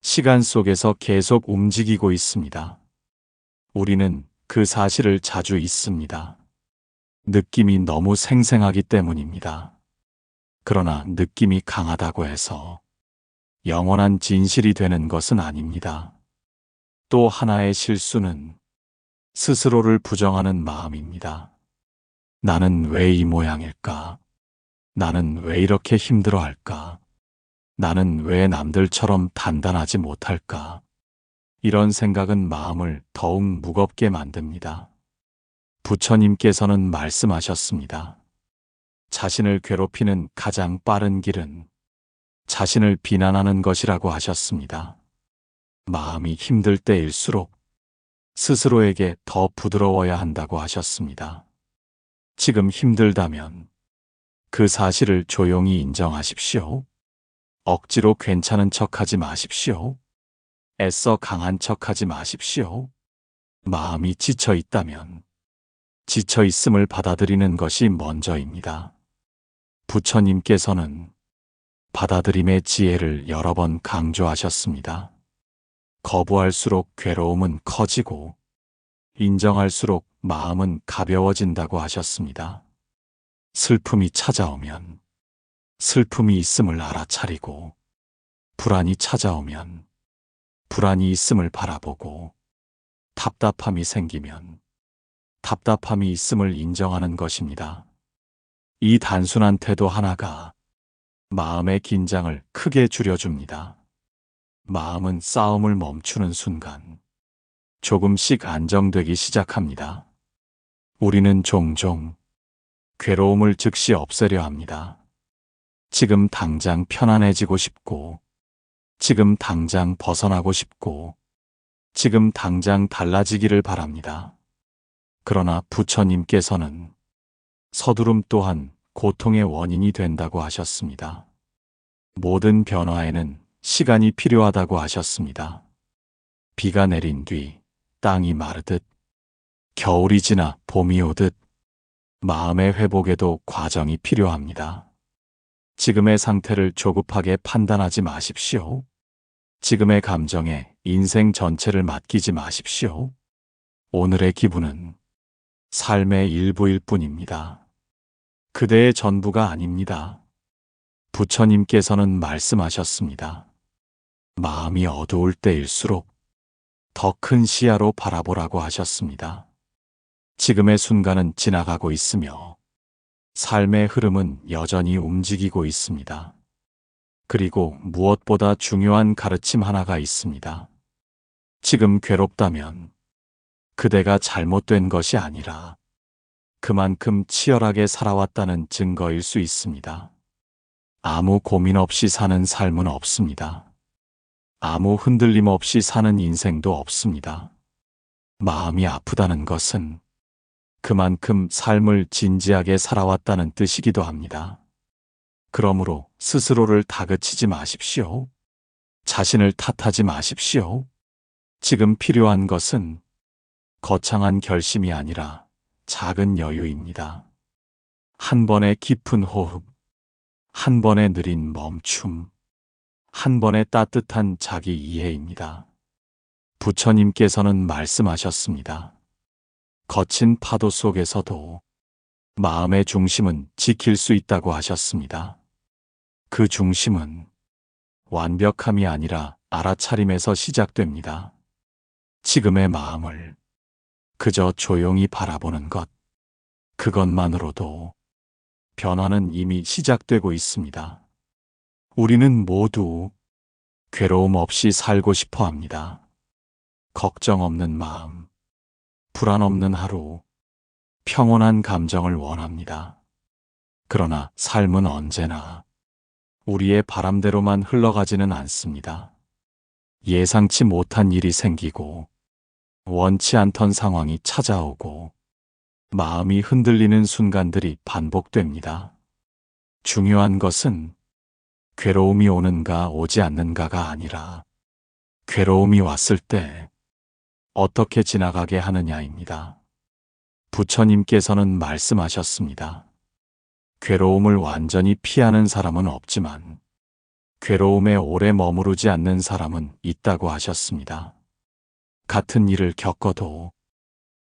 시간 속에서 계속 움직이고 있습니다. 우리는 그 사실을 자주 잊습니다. 느낌이 너무 생생하기 때문입니다. 그러나 느낌이 강하다고 해서 영원한 진실이 되는 것은 아닙니다. 또 하나의 실수는 스스로를 부정하는 마음입니다. 나는 왜 이 모양일까? 나는 왜 이렇게 힘들어할까? 나는 왜 남들처럼 단단하지 못할까? 이런 생각은 마음을 더욱 무겁게 만듭니다. 부처님께서는 말씀하셨습니다. 자신을 괴롭히는 가장 빠른 길은 자신을 비난하는 것이라고 하셨습니다. 마음이 힘들 때일수록 스스로에게 더 부드러워야 한다고 하셨습니다. 지금 힘들다면 그 사실을 조용히 인정하십시오. 억지로 괜찮은 척하지 마십시오. 애써 강한 척하지 마십시오. 마음이 지쳐 있다면 지쳐 있음을 받아들이는 것이 먼저입니다. 부처님께서는 받아들임의 지혜를 여러 번 강조하셨습니다. 거부할수록 괴로움은 커지고 인정할수록 마음은 가벼워진다고 하셨습니다. 슬픔이 찾아오면 슬픔이 있음을 알아차리고 불안이 찾아오면 불안이 있음을 바라보고 답답함이 생기면 답답함이 있음을 인정하는 것입니다. 이 단순한 태도 하나가 마음의 긴장을 크게 줄여줍니다. 마음은 싸움을 멈추는 순간 조금씩 안정되기 시작합니다. 우리는 종종 괴로움을 즉시 없애려 합니다. 지금 당장 편안해지고 싶고, 지금 당장 벗어나고 싶고, 지금 당장 달라지기를 바랍니다. 그러나 부처님께서는 서두름 또한 고통의 원인이 된다고 하셨습니다. 모든 변화에는 시간이 필요하다고 하셨습니다. 비가 내린 뒤 땅이 마르듯, 겨울이 지나 봄이 오듯 마음의 회복에도 과정이 필요합니다. 지금의 상태를 조급하게 판단하지 마십시오. 지금의 감정에 인생 전체를 맡기지 마십시오. 오늘의 기분은 삶의 일부일 뿐입니다. 그대의 전부가 아닙니다. 부처님께서는 말씀하셨습니다. 마음이 어두울 때일수록 더 큰 시야로 바라보라고 하셨습니다. 지금의 순간은 지나가고 있으며 삶의 흐름은 여전히 움직이고 있습니다. 그리고 무엇보다 중요한 가르침 하나가 있습니다. 지금 괴롭다면 그대가 잘못된 것이 아니라 그만큼 치열하게 살아왔다는 증거일 수 있습니다. 아무 고민 없이 사는 삶은 없습니다. 아무 흔들림 없이 사는 인생도 없습니다. 마음이 아프다는 것은 그만큼 삶을 진지하게 살아왔다는 뜻이기도 합니다. 그러므로 스스로를 다그치지 마십시오. 자신을 탓하지 마십시오. 지금 필요한 것은 거창한 결심이 아니라 작은 여유입니다. 한 번의 깊은 호흡, 한 번의 느린 멈춤, 한 번의 따뜻한 자기 이해입니다. 부처님께서는 말씀하셨습니다. 거친 파도 속에서도 마음의 중심은 지킬 수 있다고 하셨습니다. 그 중심은 완벽함이 아니라 알아차림에서 시작됩니다. 지금의 마음을 그저 조용히 바라보는 것, 그것만으로도 변화는 이미 시작되고 있습니다. 우리는 모두 괴로움 없이 살고 싶어 합니다. 걱정 없는 마음, 불안 없는 하루, 평온한 감정을 원합니다. 그러나 삶은 언제나 우리의 바람대로만 흘러가지는 않습니다. 예상치 못한 일이 생기고, 원치 않던 상황이 찾아오고, 마음이 흔들리는 순간들이 반복됩니다. 중요한 것은 괴로움이 오는가 오지 않는가가 아니라 괴로움이 왔을 때 어떻게 지나가게 하느냐입니다. 부처님께서는 말씀하셨습니다. 괴로움을 완전히 피하는 사람은 없지만 괴로움에 오래 머무르지 않는 사람은 있다고 하셨습니다. 같은 일을 겪어도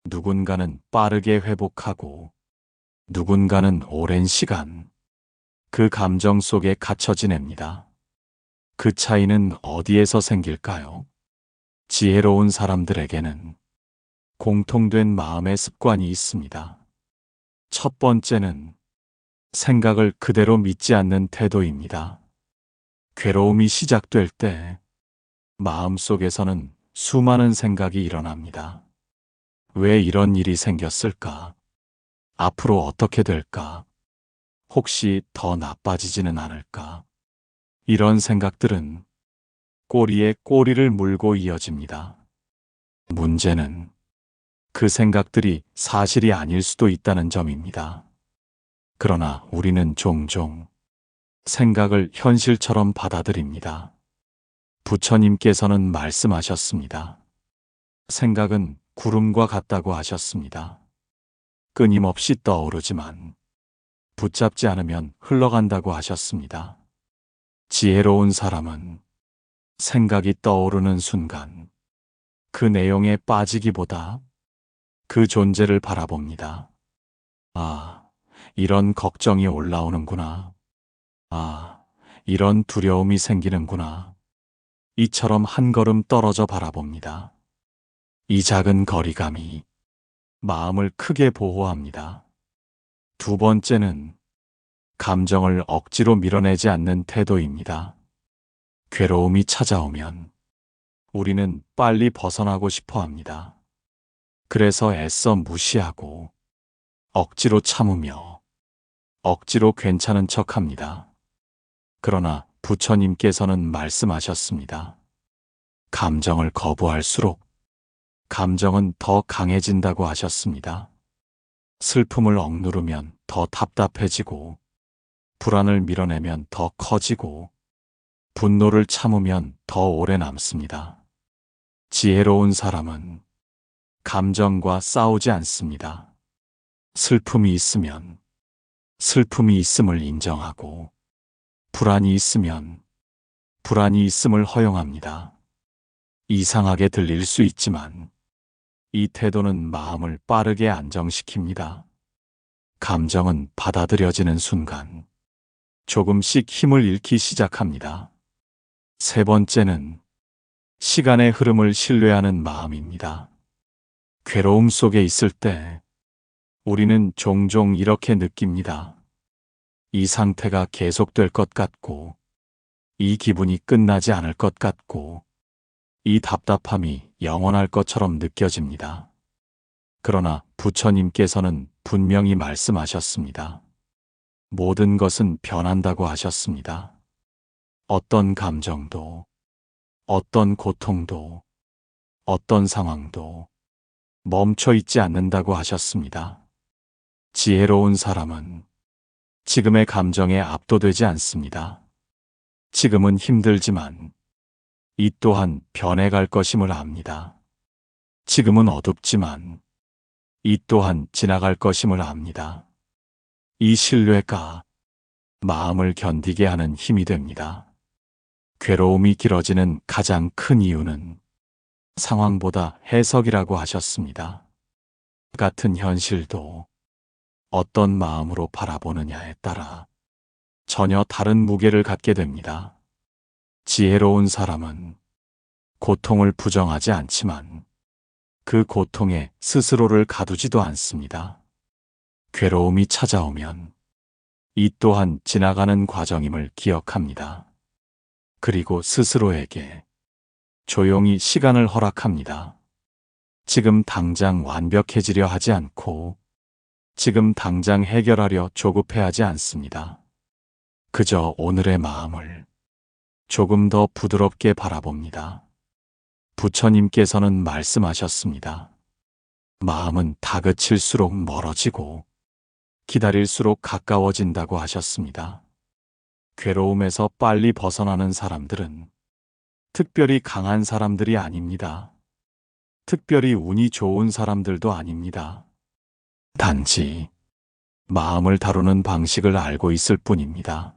누군가는 빠르게 회복하고 누군가는 오랜 시간 그 감정 속에 갇혀 지냅니다. 그 차이는 어디에서 생길까요? 지혜로운 사람들에게는 공통된 마음의 습관이 있습니다. 첫 번째는 생각을 그대로 믿지 않는 태도입니다. 괴로움이 시작될 때 마음속에서는 수많은 생각이 일어납니다. 왜 이런 일이 생겼을까? 앞으로 어떻게 될까? 혹시 더 나빠지지는 않을까? 이런 생각들은 꼬리에 꼬리를 물고 이어집니다. 문제는 그 생각들이 사실이 아닐 수도 있다는 점입니다. 그러나 우리는 종종 생각을 현실처럼 받아들입니다. 부처님께서는 말씀하셨습니다. 생각은 구름과 같다고 하셨습니다. 끊임없이 떠오르지만 붙잡지 않으면 흘러간다고 하셨습니다. 지혜로운 사람은 생각이 떠오르는 순간 그 내용에 빠지기보다 그 존재를 바라봅니다. 아, 이런 걱정이 올라오는구나. 아, 이런 두려움이 생기는구나. 이처럼 한 걸음 떨어져 바라봅니다. 이 작은 거리감이 마음을 크게 보호합니다. 두 번째는 감정을 억지로 밀어내지 않는 태도입니다. 괴로움이 찾아오면 우리는 빨리 벗어나고 싶어 합니다. 그래서 애써 무시하고 억지로 참으며 억지로 괜찮은 척 합니다. 그러나 부처님께서는 말씀하셨습니다. 감정을 거부할수록 감정은 더 강해진다고 하셨습니다. 슬픔을 억누르면 더 답답해지고, 불안을 밀어내면 더 커지고, 분노를 참으면 더 오래 남습니다. 지혜로운 사람은 감정과 싸우지 않습니다. 슬픔이 있으면 슬픔이 있음을 인정하고, 불안이 있으면 불안이 있음을 허용합니다. 이상하게 들릴 수 있지만 이 태도는 마음을 빠르게 안정시킵니다. 감정은 받아들여지는 순간 조금씩 힘을 잃기 시작합니다. 세 번째는 시간의 흐름을 신뢰하는 마음입니다. 괴로움 속에 있을 때 우리는 종종 이렇게 느낍니다. 이 상태가 계속될 것 같고, 이 기분이 끝나지 않을 것 같고, 이 답답함이 영원할 것처럼 느껴집니다. 그러나 부처님께서는 분명히 말씀하셨습니다. 모든 것은 변한다고 하셨습니다. 어떤 감정도, 어떤 고통도, 어떤 상황도 멈춰 있지 않는다고 하셨습니다. 지혜로운 사람은 지금의 감정에 압도되지 않습니다. 지금은 힘들지만 이 또한 변해갈 것임을 압니다. 지금은 어둡지만 이 또한 지나갈 것임을 압니다. 이 신뢰가 마음을 견디게 하는 힘이 됩니다. 괴로움이 길어지는 가장 큰 이유는 상황보다 해석이라고 하셨습니다. 같은 현실도 어떤 마음으로 바라보느냐에 따라 전혀 다른 무게를 갖게 됩니다. 지혜로운 사람은 고통을 부정하지 않지만 그 고통에 스스로를 가두지도 않습니다. 괴로움이 찾아오면 이 또한 지나가는 과정임을 기억합니다. 그리고 스스로에게 조용히 시간을 허락합니다. 지금 당장 완벽해지려 하지 않고 지금 당장 해결하려 조급해하지 않습니다. 그저 오늘의 마음을 조금 더 부드럽게 바라봅니다. 부처님께서는 말씀하셨습니다. 마음은 다그칠수록 멀어지고 기다릴수록 가까워진다고 하셨습니다. 괴로움에서 빨리 벗어나는 사람들은 특별히 강한 사람들이 아닙니다. 특별히 운이 좋은 사람들도 아닙니다. 단지 마음을 다루는 방식을 알고 있을 뿐입니다.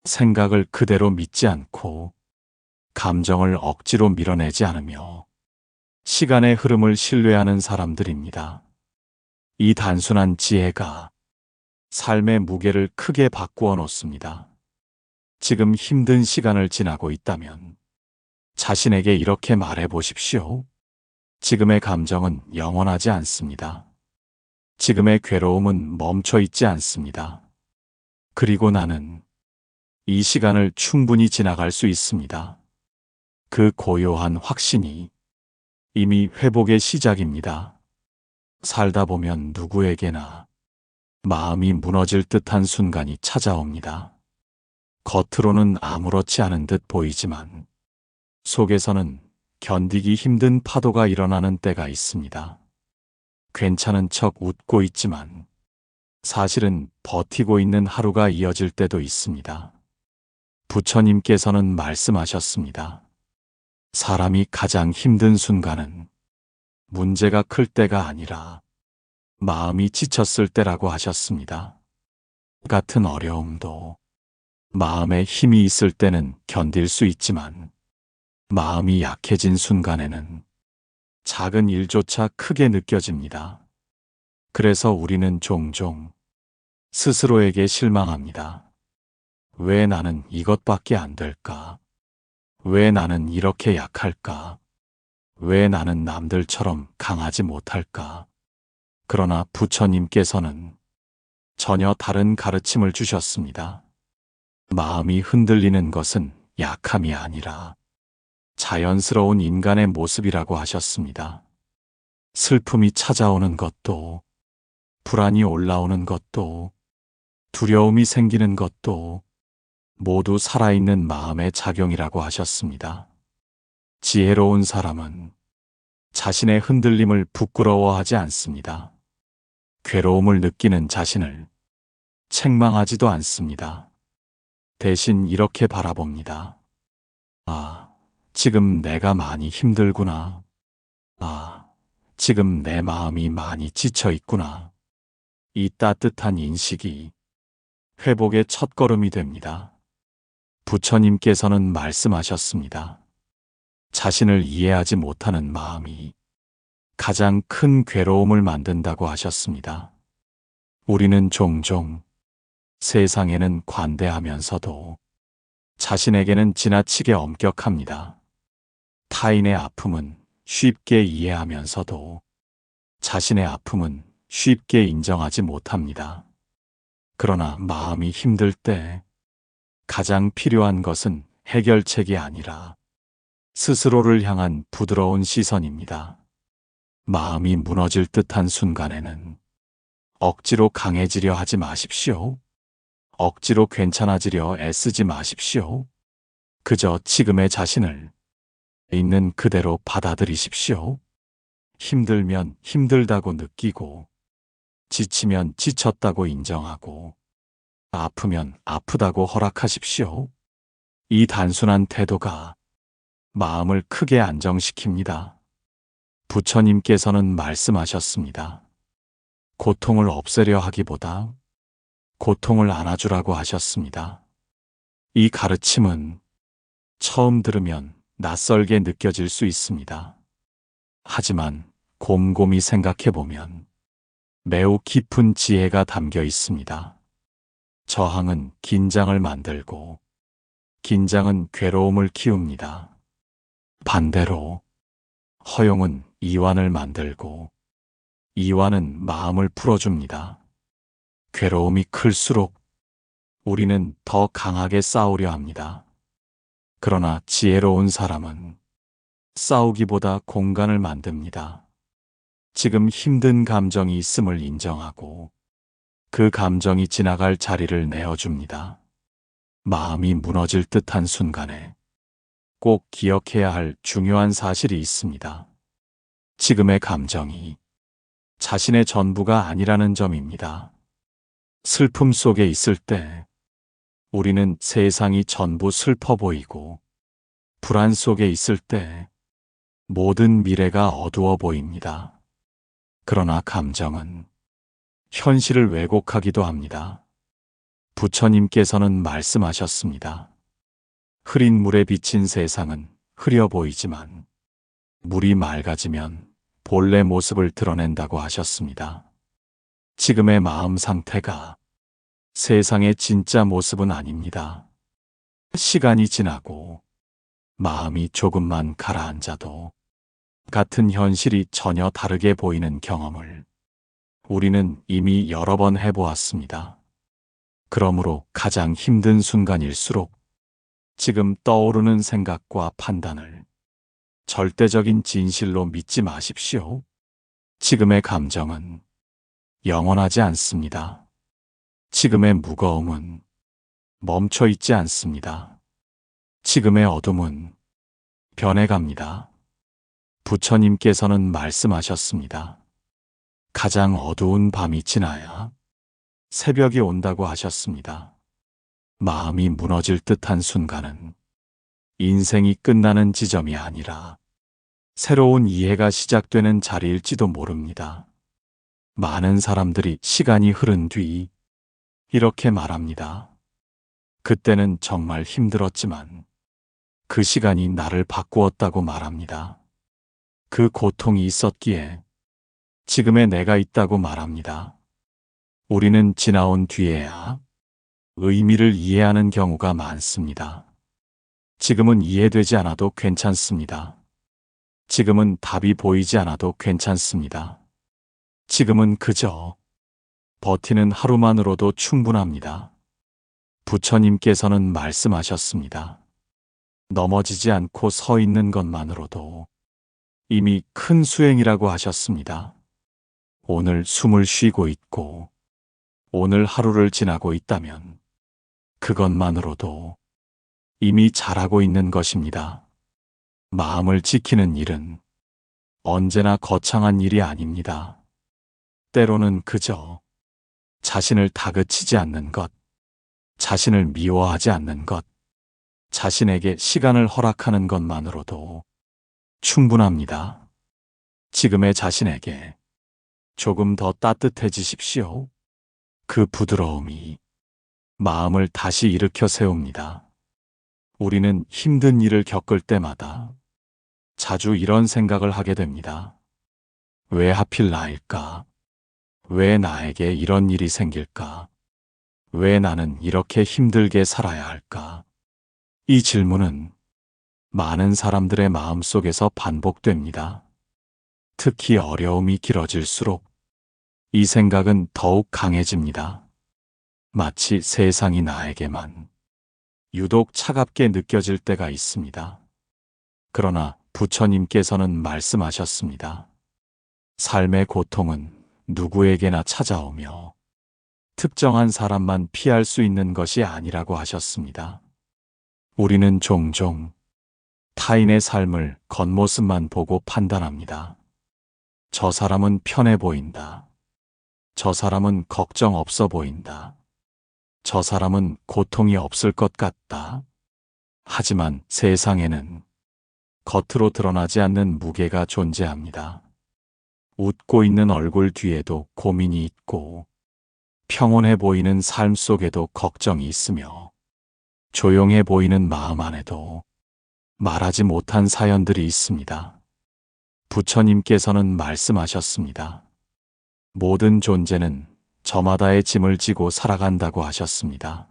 생각을 그대로 믿지 않고 감정을 억지로 밀어내지 않으며 시간의 흐름을 신뢰하는 사람들입니다. 이 단순한 지혜가 삶의 무게를 크게 바꾸어 놓습니다. 지금 힘든 시간을 지나고 있다면 자신에게 이렇게 말해 보십시오. 지금의 감정은 영원하지 않습니다. 지금의 괴로움은 멈춰 있지 않습니다. 그리고 나는 이 시간을 충분히 지나갈 수 있습니다. 그 고요한 확신이 이미 회복의 시작입니다. 살다 보면 누구에게나 마음이 무너질 듯한 순간이 찾아옵니다. 겉으로는 아무렇지 않은 듯 보이지만 속에서는 견디기 힘든 파도가 일어나는 때가 있습니다. 괜찮은 척 웃고 있지만 사실은 버티고 있는 하루가 이어질 때도 있습니다. 부처님께서는 말씀하셨습니다. 사람이 가장 힘든 순간은 문제가 클 때가 아니라 마음이 지쳤을 때라고 하셨습니다. 같은 어려움도 마음에 힘이 있을 때는 견딜 수 있지만 마음이 약해진 순간에는 작은 일조차 크게 느껴집니다. 그래서 우리는 종종 스스로에게 실망합니다. 왜 나는 이것밖에 안 될까? 왜 나는 이렇게 약할까? 왜 나는 남들처럼 강하지 못할까? 그러나 부처님께서는 전혀 다른 가르침을 주셨습니다. 마음이 흔들리는 것은 약함이 아니라 자연스러운 인간의 모습이라고 하셨습니다. 슬픔이 찾아오는 것도, 불안이 올라오는 것도, 두려움이 생기는 것도 모두 살아있는 마음의 작용이라고 하셨습니다. 지혜로운 사람은 자신의 흔들림을 부끄러워하지 않습니다. 괴로움을 느끼는 자신을 책망하지도 않습니다. 대신 이렇게 바라봅니다. 아, 지금 내가 많이 힘들구나. 아, 지금 내 마음이 많이 지쳐 있구나. 이 따뜻한 인식이 회복의 첫걸음이 됩니다. 부처님께서는 말씀하셨습니다. 자신을 이해하지 못하는 마음이 가장 큰 괴로움을 만든다고 하셨습니다. 우리는 종종 세상에는 관대하면서도 자신에게는 지나치게 엄격합니다. 타인의 아픔은 쉽게 이해하면서도 자신의 아픔은 쉽게 인정하지 못합니다. 그러나 마음이 힘들 때 가장 필요한 것은 해결책이 아니라 스스로를 향한 부드러운 시선입니다. 마음이 무너질 듯한 순간에는 억지로 강해지려 하지 마십시오. 억지로 괜찮아지려 애쓰지 마십시오. 그저 지금의 자신을 있는 그대로 받아들이십시오. 힘들면 힘들다고 느끼고, 지치면 지쳤다고 인정하고, 아프면 아프다고 허락하십시오. 이 단순한 태도가 마음을 크게 안정시킵니다. 부처님께서는 말씀하셨습니다. 고통을 없애려 하기보다 고통을 안아주라고 하셨습니다. 이 가르침은 처음 들으면 낯설게 느껴질 수 있습니다. 하지만 곰곰이 생각해보면 매우 깊은 지혜가 담겨 있습니다. 저항은 긴장을 만들고 긴장은 괴로움을 키웁니다. 반대로 허용은 이완을 만들고 이완은 마음을 풀어줍니다. 괴로움이 클수록 우리는 더 강하게 싸우려 합니다. 그러나 지혜로운 사람은 싸우기보다 공간을 만듭니다. 지금 힘든 감정이 있음을 인정하고 그 감정이 지나갈 자리를 내어줍니다. 마음이 무너질 듯한 순간에 꼭 기억해야 할 중요한 사실이 있습니다. 지금의 감정이 자신의 전부가 아니라는 점입니다. 슬픔 속에 있을 때 우리는 세상이 전부 슬퍼 보이고 불안 속에 있을 때 모든 미래가 어두워 보입니다. 그러나 감정은 현실을 왜곡하기도 합니다. 부처님께서는 말씀하셨습니다. 흐린 물에 비친 세상은 흐려 보이지만 물이 맑아지면 본래 모습을 드러낸다고 하셨습니다. 지금의 마음 상태가 세상의 진짜 모습은 아닙니다. 시간이 지나고 마음이 조금만 가라앉아도 같은 현실이 전혀 다르게 보이는 경험을 우리는 이미 여러 번 해보았습니다. 그러므로 가장 힘든 순간일수록 지금 떠오르는 생각과 판단을 절대적인 진실로 믿지 마십시오. 지금의 감정은 영원하지 않습니다. 지금의 무거움은 멈춰 있지 않습니다. 지금의 어둠은 변해갑니다. 부처님께서는 말씀하셨습니다. 가장 어두운 밤이 지나야 새벽이 온다고 하셨습니다. 마음이 무너질 듯한 순간은 인생이 끝나는 지점이 아니라 새로운 이해가 시작되는 자리일지도 모릅니다. 많은 사람들이 시간이 흐른 뒤 이렇게 말합니다. 그때는 정말 힘들었지만 그 시간이 나를 바꾸었다고 말합니다. 그 고통이 있었기에 지금의 내가 있다고 말합니다. 우리는 지나온 뒤에야 의미를 이해하는 경우가 많습니다. 지금은 이해되지 않아도 괜찮습니다. 지금은 답이 보이지 않아도 괜찮습니다. 지금은 그저 버티는 하루만으로도 충분합니다. 부처님께서는 말씀하셨습니다. 넘어지지 않고 서 있는 것만으로도 이미 큰 수행이라고 하셨습니다. 오늘 숨을 쉬고 있고 오늘 하루를 지나고 있다면 그것만으로도 이미 잘하고 있는 것입니다. 마음을 지키는 일은 언제나 거창한 일이 아닙니다. 때로는 그저 자신을 다그치지 않는 것, 자신을 미워하지 않는 것, 자신에게 시간을 허락하는 것만으로도 충분합니다. 지금의 자신에게 조금 더 따뜻해지십시오. 그 부드러움이 마음을 다시 일으켜 세웁니다. 우리는 힘든 일을 겪을 때마다 자주 이런 생각을 하게 됩니다. 왜 하필 나일까? 왜 나에게 이런 일이 생길까? 왜 나는 이렇게 힘들게 살아야 할까? 이 질문은 많은 사람들의 마음속에서 반복됩니다. 특히 어려움이 길어질수록 이 생각은 더욱 강해집니다. 마치 세상이 나에게만 유독 차갑게 느껴질 때가 있습니다. 그러나 부처님께서는 말씀하셨습니다. 삶의 고통은 누구에게나 찾아오며 특정한 사람만 피할 수 있는 것이 아니라고 하셨습니다. 우리는 종종 타인의 삶을 겉모습만 보고 판단합니다. 저 사람은 편해 보인다. 저 사람은 걱정 없어 보인다. 저 사람은 고통이 없을 것 같다. 하지만 세상에는 겉으로 드러나지 않는 무게가 존재합니다. 웃고 있는 얼굴 뒤에도 고민이 있고, 평온해 보이는 삶 속에도 걱정이 있으며, 조용해 보이는 마음 안에도 말하지 못한 사연들이 있습니다. 부처님께서는 말씀하셨습니다. 모든 존재는 저마다의 짐을 지고 살아간다고 하셨습니다.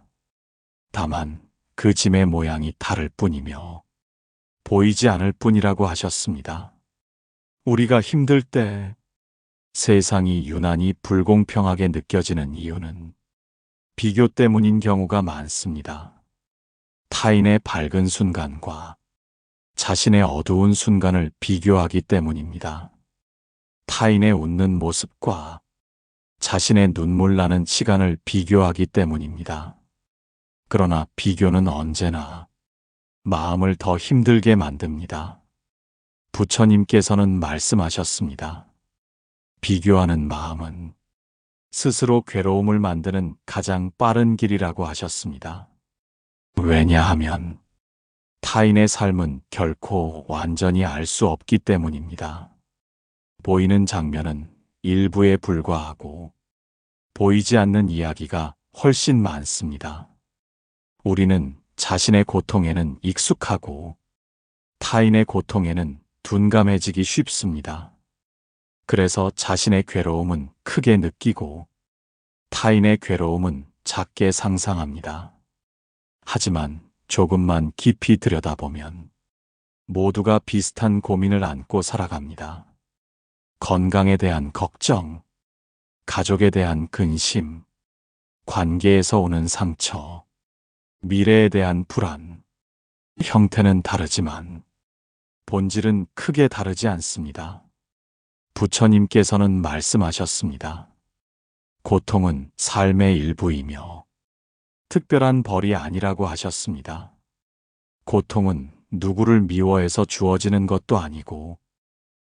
다만 그 짐의 모양이 다를 뿐이며 보이지 않을 뿐이라고 하셨습니다. 우리가 힘들 때 세상이 유난히 불공평하게 느껴지는 이유는 비교 때문인 경우가 많습니다. 타인의 밝은 순간과 자신의 어두운 순간을 비교하기 때문입니다. 타인의 웃는 모습과 자신의 눈물 나는 시간을 비교하기 때문입니다. 그러나 비교는 언제나 마음을 더 힘들게 만듭니다. 부처님께서는 말씀하셨습니다. 비교하는 마음은 스스로 괴로움을 만드는 가장 빠른 길이라고 하셨습니다. 왜냐하면 타인의 삶은 결코 완전히 알 수 없기 때문입니다. 보이는 장면은 일부에 불과하고 보이지 않는 이야기가 훨씬 많습니다. 우리는 자신의 고통에는 익숙하고 타인의 고통에는 둔감해지기 쉽습니다. 그래서 자신의 괴로움은 크게 느끼고 타인의 괴로움은 작게 상상합니다. 하지만 조금만 깊이 들여다보면 모두가 비슷한 고민을 안고 살아갑니다. 건강에 대한 걱정, 가족에 대한 근심, 관계에서 오는 상처, 미래에 대한 불안, 형태는 다르지만 본질은 크게 다르지 않습니다. 부처님께서는 말씀하셨습니다. 고통은 삶의 일부이며 특별한 벌이 아니라고 하셨습니다. 고통은 누구를 미워해서 주어지는 것도 아니고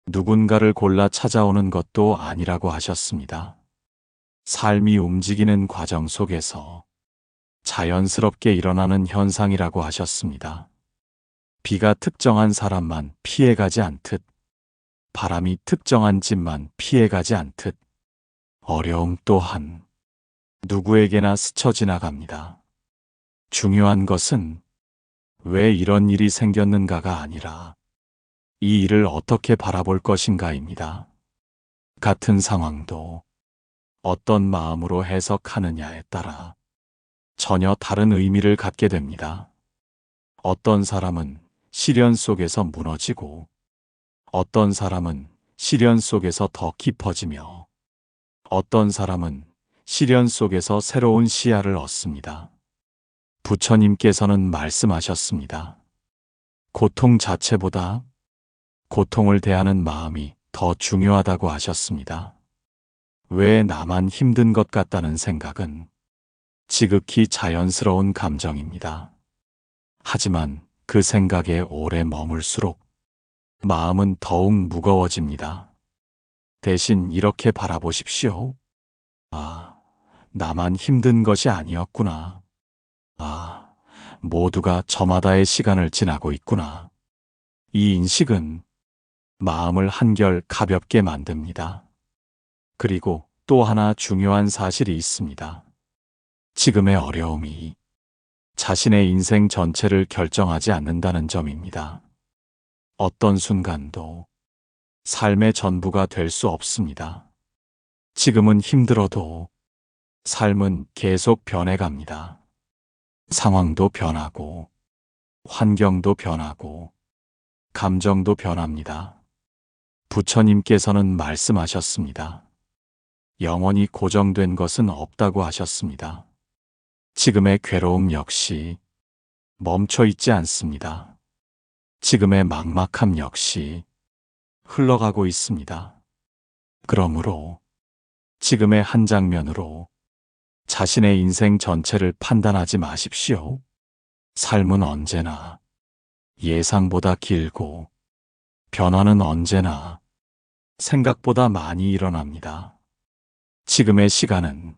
누군가를 골라 찾아오는 것도 아니라고 하셨습니다. 삶이 움직이는 과정 속에서 자연스럽게 일어나는 현상이라고 하셨습니다. 비가 특정한 사람만 피해가지 않듯, 바람이 특정한 집만 피해가지 않듯, 어려움 또한 누구에게나 스쳐 지나갑니다. 중요한 것은 왜 이런 일이 생겼는가가 아니라 이 일을 어떻게 바라볼 것인가입니다. 같은 상황도 어떤 마음으로 해석하느냐에 따라 전혀 다른 의미를 갖게 됩니다. 어떤 사람은 시련 속에서 무너지고 어떤 사람은 시련 속에서 더 깊어지며 어떤 사람은 시련 속에서 새로운 시야를 얻습니다. 부처님께서는 말씀하셨습니다. 고통 자체보다 고통을 대하는 마음이 더 중요하다고 하셨습니다. 왜 나만 힘든 것 같다는 생각은 지극히 자연스러운 감정입니다. 하지만 그 생각에 오래 머물수록 마음은 더욱 무거워집니다. 대신 이렇게 바라보십시오. 아, 나만 힘든 것이 아니었구나. 아, 모두가 저마다의 시간을 지나고 있구나. 이 인식은 마음을 한결 가볍게 만듭니다. 그리고 또 하나 중요한 사실이 있습니다. 지금의 어려움이 자신의 인생 전체를 결정하지 않는다는 점입니다. 어떤 순간도 삶의 전부가 될 수 없습니다. 지금은 힘들어도 삶은 계속 변해갑니다. 상황도 변하고, 환경도 변하고, 감정도 변합니다. 부처님께서는 말씀하셨습니다. 영원히 고정된 것은 없다고 하셨습니다. 지금의 괴로움 역시 멈춰 있지 않습니다. 지금의 막막함 역시 흘러가고 있습니다. 그러므로 지금의 한 장면으로 자신의 인생 전체를 판단하지 마십시오. 삶은 언제나 예상보다 길고 변화는 언제나 생각보다 많이 일어납니다. 지금의 시간은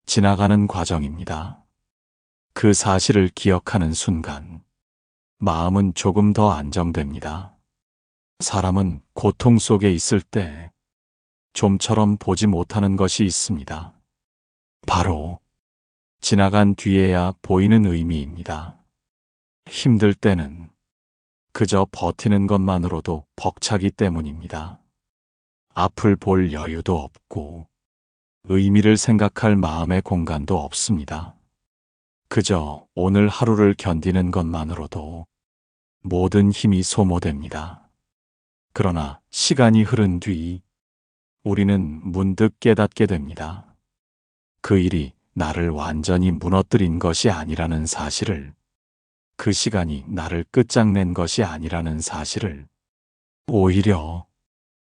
지나가는 과정입니다. 그 사실을 기억하는 순간 마음은 조금 더 안정됩니다. 사람은 고통 속에 있을 때 좀처럼 보지 못하는 것이 있습니다. 바로 지나간 뒤에야 보이는 의미입니다. 힘들 때는 그저 버티는 것만으로도 벅차기 때문입니다. 앞을 볼 여유도 없고 의미를 생각할 마음의 공간도 없습니다. 그저 오늘 하루를 견디는 것만으로도 모든 힘이 소모됩니다. 그러나 시간이 흐른 뒤 우리는 문득 깨닫게 됩니다. 그 일이 나를 완전히 무너뜨린 것이 아니라는 사실을, 그 시간이 나를 끝장낸 것이 아니라는 사실을, 오히려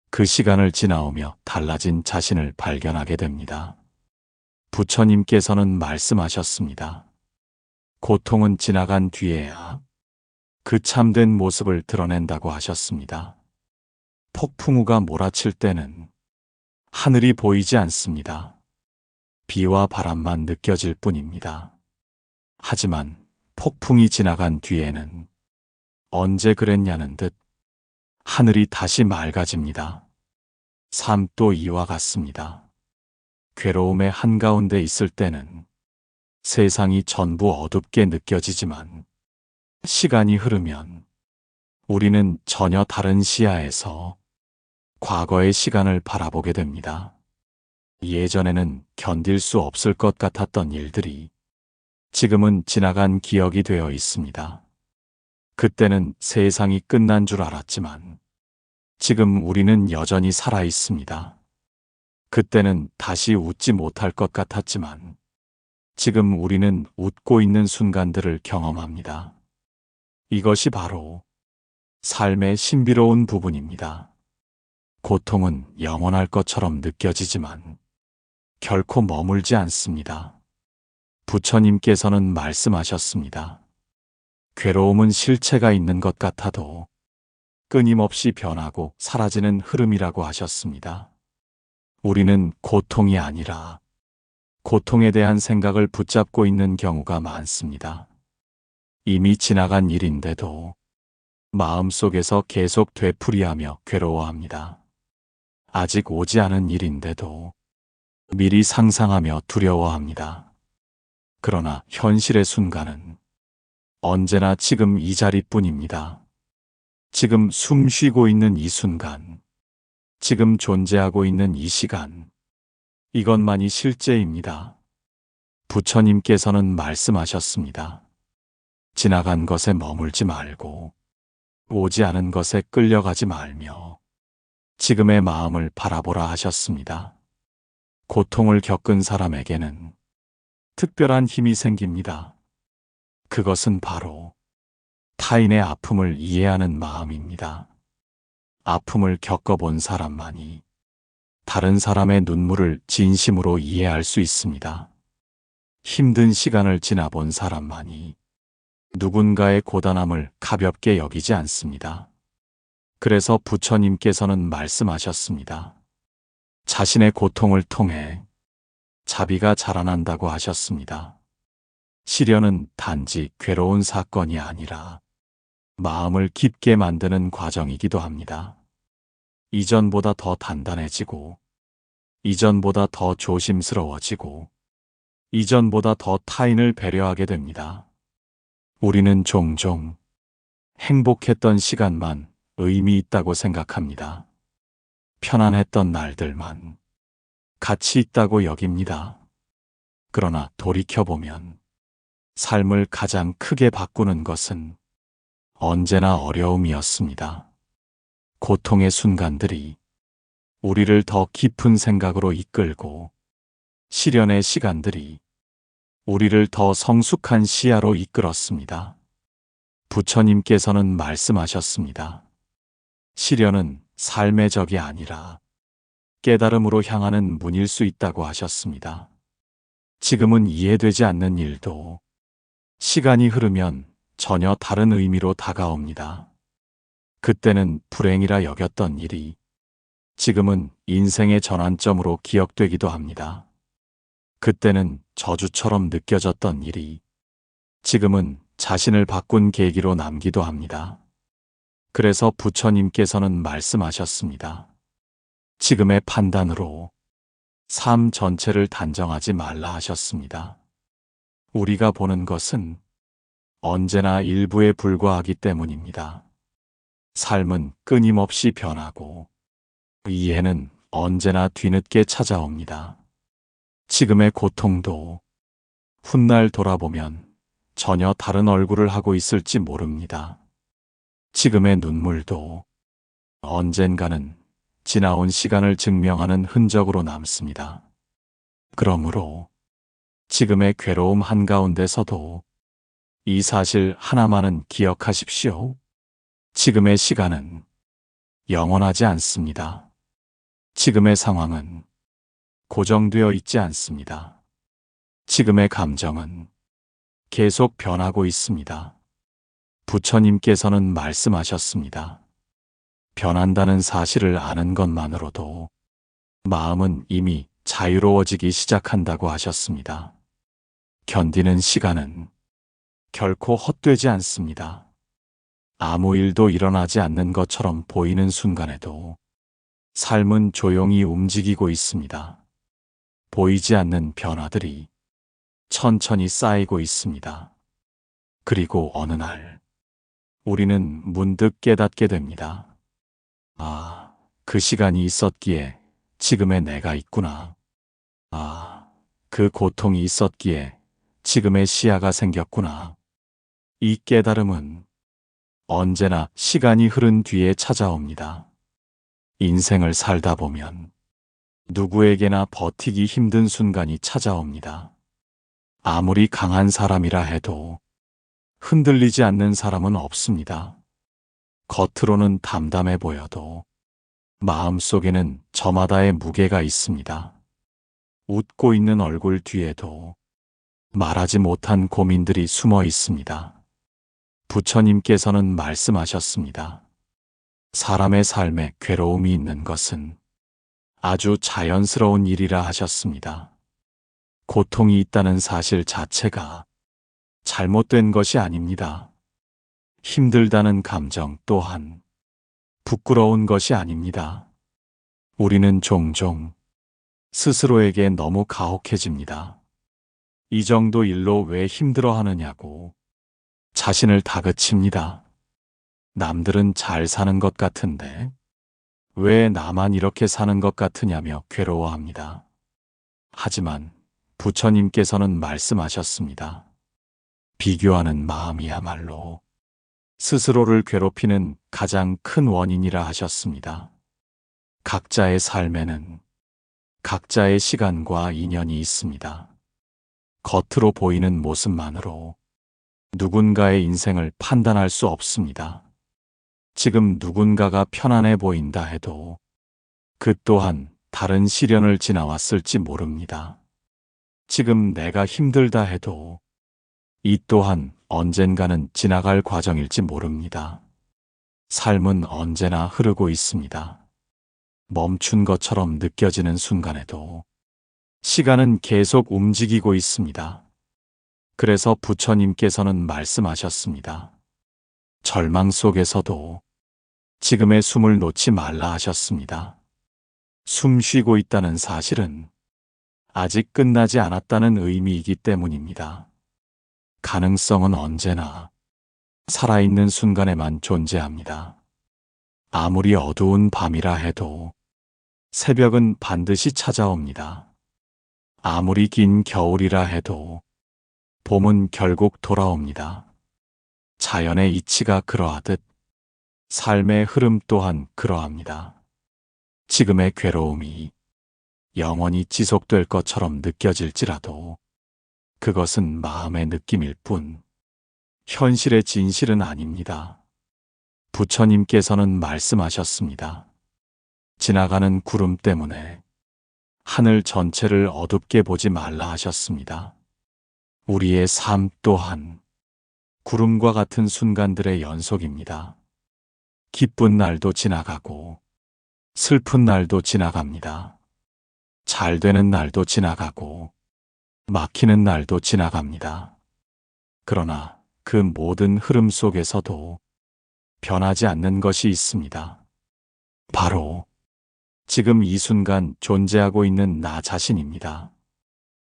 그 시간을 지나오며 달라진 자신을 발견하게 됩니다. 부처님께서는 말씀하셨습니다. 고통은 지나간 뒤에야 그 참된 모습을 드러낸다고 하셨습니다. 폭풍우가 몰아칠 때는 하늘이 보이지 않습니다. 비와 바람만 느껴질 뿐입니다. 하지만 폭풍이 지나간 뒤에는 언제 그랬냐는 듯 하늘이 다시 맑아집니다. 삶도 이와 같습니다. 괴로움의 한가운데 있을 때는 세상이 전부 어둡게 느껴지지만 시간이 흐르면 우리는 전혀 다른 시야에서 과거의 시간을 바라보게 됩니다. 예전에는 견딜 수 없을 것 같았던 일들이 지금은 지나간 기억이 되어 있습니다. 그때는 세상이 끝난 줄 알았지만 지금 우리는 여전히 살아 있습니다. 그때는 다시 웃지 못할 것 같았지만 지금 우리는 웃고 있는 순간들을 경험합니다. 이것이 바로 삶의 신비로운 부분입니다. 고통은 영원할 것처럼 느껴지지만 결코 머물지 않습니다. 부처님께서는 말씀하셨습니다. 괴로움은 실체가 있는 것 같아도 끊임없이 변하고 사라지는 흐름이라고 하셨습니다. 우리는 고통이 아니라 고통에 대한 생각을 붙잡고 있는 경우가 많습니다. 이미 지나간 일인데도 마음속에서 계속 되풀이하며 괴로워합니다. 아직 오지 않은 일인데도 미리 상상하며 두려워합니다. 그러나 현실의 순간은 언제나 지금 이 자리뿐입니다. 지금 숨 쉬고 있는 이 순간, 지금 존재하고 있는 이 시간, 이것만이 실제입니다. 부처님께서는 말씀하셨습니다. 지나간 것에 머물지 말고 오지 않은 것에 끌려가지 말며 지금의 마음을 바라보라 하셨습니다. 고통을 겪은 사람에게는 특별한 힘이 생깁니다. 그것은 바로 타인의 아픔을 이해하는 마음입니다. 아픔을 겪어본 사람만이 다른 사람의 눈물을 진심으로 이해할 수 있습니다. 힘든 시간을 지나본 사람만이 누군가의 고단함을 가볍게 여기지 않습니다. 그래서 부처님께서는 말씀하셨습니다. 자신의 고통을 통해 자비가 자라난다고 하셨습니다. 시련은 단지 괴로운 사건이 아니라 마음을 깊게 만드는 과정이기도 합니다. 이전보다 더 단단해지고, 이전보다 더 조심스러워지고, 이전보다 더 타인을 배려하게 됩니다. 우리는 종종 행복했던 시간만 의미 있다고 생각합니다. 편안했던 날들만 가치 있다고 여깁니다. 그러나 돌이켜보면 삶을 가장 크게 바꾸는 것은 언제나 어려움이었습니다. 고통의 순간들이 우리를 더 깊은 생각으로 이끌고 시련의 시간들이 우리를 더 성숙한 시야로 이끌었습니다. 부처님께서는 말씀하셨습니다. 시련은 삶의 적이 아니라 깨달음으로 향하는 문일 수 있다고 하셨습니다. 지금은 이해되지 않는 일도 시간이 흐르면 전혀 다른 의미로 다가옵니다. 그때는 불행이라 여겼던 일이 지금은 인생의 전환점으로 기억되기도 합니다. 그때는 저주처럼 느껴졌던 일이 지금은 자신을 바꾼 계기로 남기도 합니다. 그래서 부처님께서는 말씀하셨습니다. 지금의 판단으로 삶 전체를 단정하지 말라 하셨습니다. 우리가 보는 것은 언제나 일부에 불과하기 때문입니다. 삶은 끊임없이 변하고 이해는 언제나 뒤늦게 찾아옵니다. 지금의 고통도 훗날 돌아보면 전혀 다른 얼굴을 하고 있을지 모릅니다. 지금의 눈물도 언젠가는 지나온 시간을 증명하는 흔적으로 남습니다. 그러므로 지금의 괴로움 한가운데서도 이 사실 하나만은 기억하십시오. 지금의 시간은 영원하지 않습니다. 지금의 상황은 고정되어 있지 않습니다. 지금의 감정은 계속 변하고 있습니다. 부처님께서는 말씀하셨습니다. 변한다는 사실을 아는 것만으로도 마음은 이미 자유로워지기 시작한다고 하셨습니다. 견디는 시간은 결코 헛되지 않습니다. 아무 일도 일어나지 않는 것처럼 보이는 순간에도 삶은 조용히 움직이고 있습니다. 보이지 않는 변화들이 천천히 쌓이고 있습니다. 그리고 어느 날 우리는 문득 깨닫게 됩니다. 아, 그 시간이 있었기에 지금의 내가 있구나. 아, 그 고통이 있었기에 지금의 시야가 생겼구나. 이 깨달음은 언제나 시간이 흐른 뒤에 찾아옵니다. 인생을 살다 보면 누구에게나 버티기 힘든 순간이 찾아옵니다. 아무리 강한 사람이라 해도 흔들리지 않는 사람은 없습니다. 겉으로는 담담해 보여도 마음속에는 저마다의 무게가 있습니다. 웃고 있는 얼굴 뒤에도 말하지 못한 고민들이 숨어 있습니다. 부처님께서는 말씀하셨습니다. 사람의 삶에 괴로움이 있는 것은 아주 자연스러운 일이라 하셨습니다. 고통이 있다는 사실 자체가 잘못된 것이 아닙니다. 힘들다는 감정 또한 부끄러운 것이 아닙니다. 우리는 종종 스스로에게 너무 가혹해집니다. 이 정도 일로 왜 힘들어 하느냐고 자신을 다그칩니다. 남들은 잘 사는 것 같은데 왜 나만 이렇게 사는 것 같으냐며 괴로워합니다. 하지만 부처님께서는 말씀하셨습니다. 비교하는 마음이야말로 스스로를 괴롭히는 가장 큰 원인이라 하셨습니다. 각자의 삶에는 각자의 시간과 인연이 있습니다. 겉으로 보이는 모습만으로 누군가의 인생을 판단할 수 없습니다. 지금 누군가가 편안해 보인다 해도 그 또한 다른 시련을 지나왔을지 모릅니다. 지금 내가 힘들다 해도 이 또한 언젠가는 지나갈 과정일지 모릅니다. 삶은 언제나 흐르고 있습니다. 멈춘 것처럼 느껴지는 순간에도 시간은 계속 움직이고 있습니다. 그래서 부처님께서는 말씀하셨습니다. 절망 속에서도 지금의 숨을 놓지 말라 하셨습니다. 숨 쉬고 있다는 사실은 아직 끝나지 않았다는 의미이기 때문입니다. 가능성은 언제나 살아있는 순간에만 존재합니다. 아무리 어두운 밤이라 해도 새벽은 반드시 찾아옵니다. 아무리 긴 겨울이라 해도 봄은 결국 돌아옵니다. 자연의 이치가 그러하듯 삶의 흐름 또한 그러합니다. 지금의 괴로움이 영원히 지속될 것처럼 느껴질지라도 그것은 마음의 느낌일 뿐 현실의 진실은 아닙니다. 부처님께서는 말씀하셨습니다. 지나가는 구름 때문에 하늘 전체를 어둡게 보지 말라 하셨습니다. 우리의 삶 또한 구름과 같은 순간들의 연속입니다. 기쁜 날도 지나가고 슬픈 날도 지나갑니다. 잘 되는 날도 지나가고 막히는 날도 지나갑니다. 그러나 그 모든 흐름 속에서도 변하지 않는 것이 있습니다. 바로 지금 이 순간 존재하고 있는 나 자신입니다.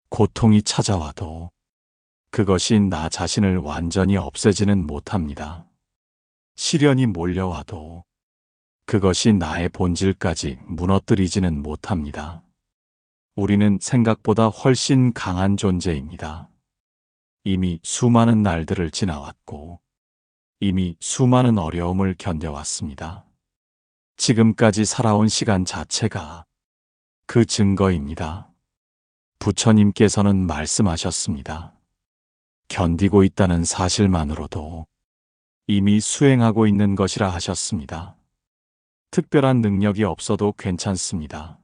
고통이 찾아와도 그것이 나 자신을 완전히 없애지는 못합니다. 시련이 몰려와도 그것이 나의 본질까지 무너뜨리지는 못합니다. 우리는 생각보다 훨씬 강한 존재입니다. 이미 수많은 날들을 지나왔고, 이미 수많은 어려움을 견뎌왔습니다. 지금까지 살아온 시간 자체가 그 증거입니다. 부처님께서는 말씀하셨습니다. 견디고 있다는 사실만으로도 이미 수행하고 있는 것이라 하셨습니다. 특별한 능력이 없어도 괜찮습니다.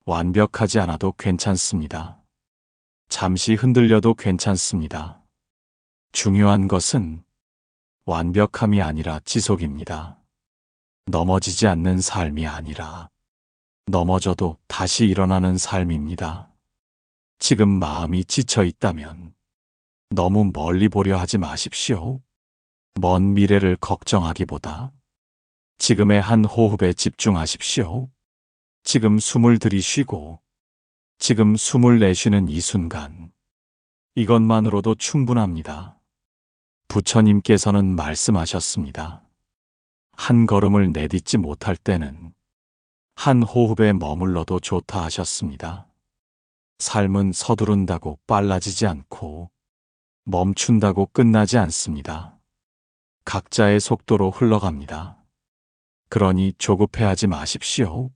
완벽하지 않아도 괜찮습니다. 잠시 흔들려도 괜찮습니다. 중요한 것은 완벽함이 아니라 지속입니다. 넘어지지 않는 삶이 아니라 넘어져도 다시 일어나는 삶입니다. 지금 마음이 지쳐 있다면 너무 멀리 보려 하지 마십시오. 먼 미래를 걱정하기보다 지금의 한 호흡에 집중하십시오. 지금 숨을 들이쉬고 지금 숨을 내쉬는 이 순간, 이것만으로도 충분합니다. 부처님께서는 말씀하셨습니다. 한 걸음을 내딛지 못할 때는 한 호흡에 머물러도 좋다 하셨습니다. 삶은 서두른다고 빨라지지 않고 멈춘다고 끝나지 않습니다. 각자의 속도로 흘러갑니다. 그러니 조급해하지 마십시오.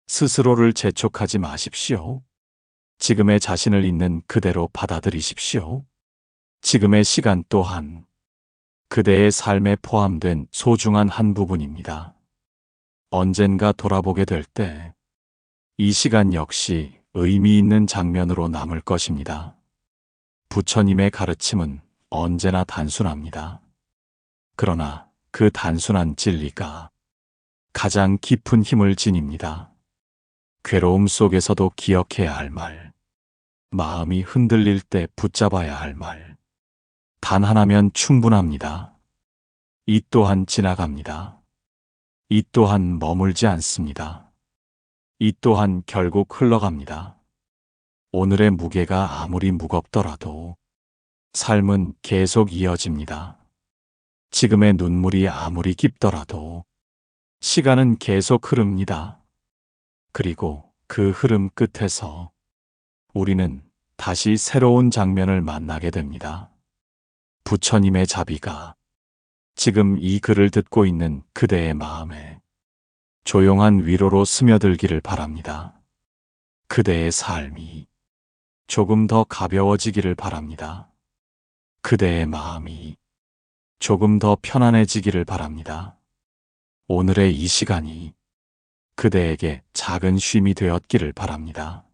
스스로를 재촉하지 마십시오. 지금의 자신을 있는 그대로 받아들이십시오. 지금의 시간 또한 그대의 삶에 포함된 소중한 한 부분입니다. 언젠가 돌아보게 될 때 이 시간 역시 의미 있는 장면으로 남을 것입니다. 부처님의 가르침은 언제나 단순합니다. 그러나 그 단순한 진리가 가장 깊은 힘을 지닙니다. 괴로움 속에서도 기억해야 할 말, 마음이 흔들릴 때 붙잡아야 할 말, 단 하나면 충분합니다. 이 또한 지나갑니다. 이 또한 머물지 않습니다. 이 또한 결국 흘러갑니다. 오늘의 무게가 아무리 무겁더라도 삶은 계속 이어집니다. 지금의 눈물이 아무리 깊더라도 시간은 계속 흐릅니다. 그리고 그 흐름 끝에서 우리는 다시 새로운 장면을 만나게 됩니다. 부처님의 자비가 지금 이 글을 듣고 있는 그대의 마음에 조용한 위로로 스며들기를 바랍니다. 그대의 삶이 조금 더 가벼워지기를 바랍니다. 그대의 마음이 조금 더 편안해지기를 바랍니다. 오늘의 이 시간이 그대에게 작은 쉼이 되었기를 바랍니다.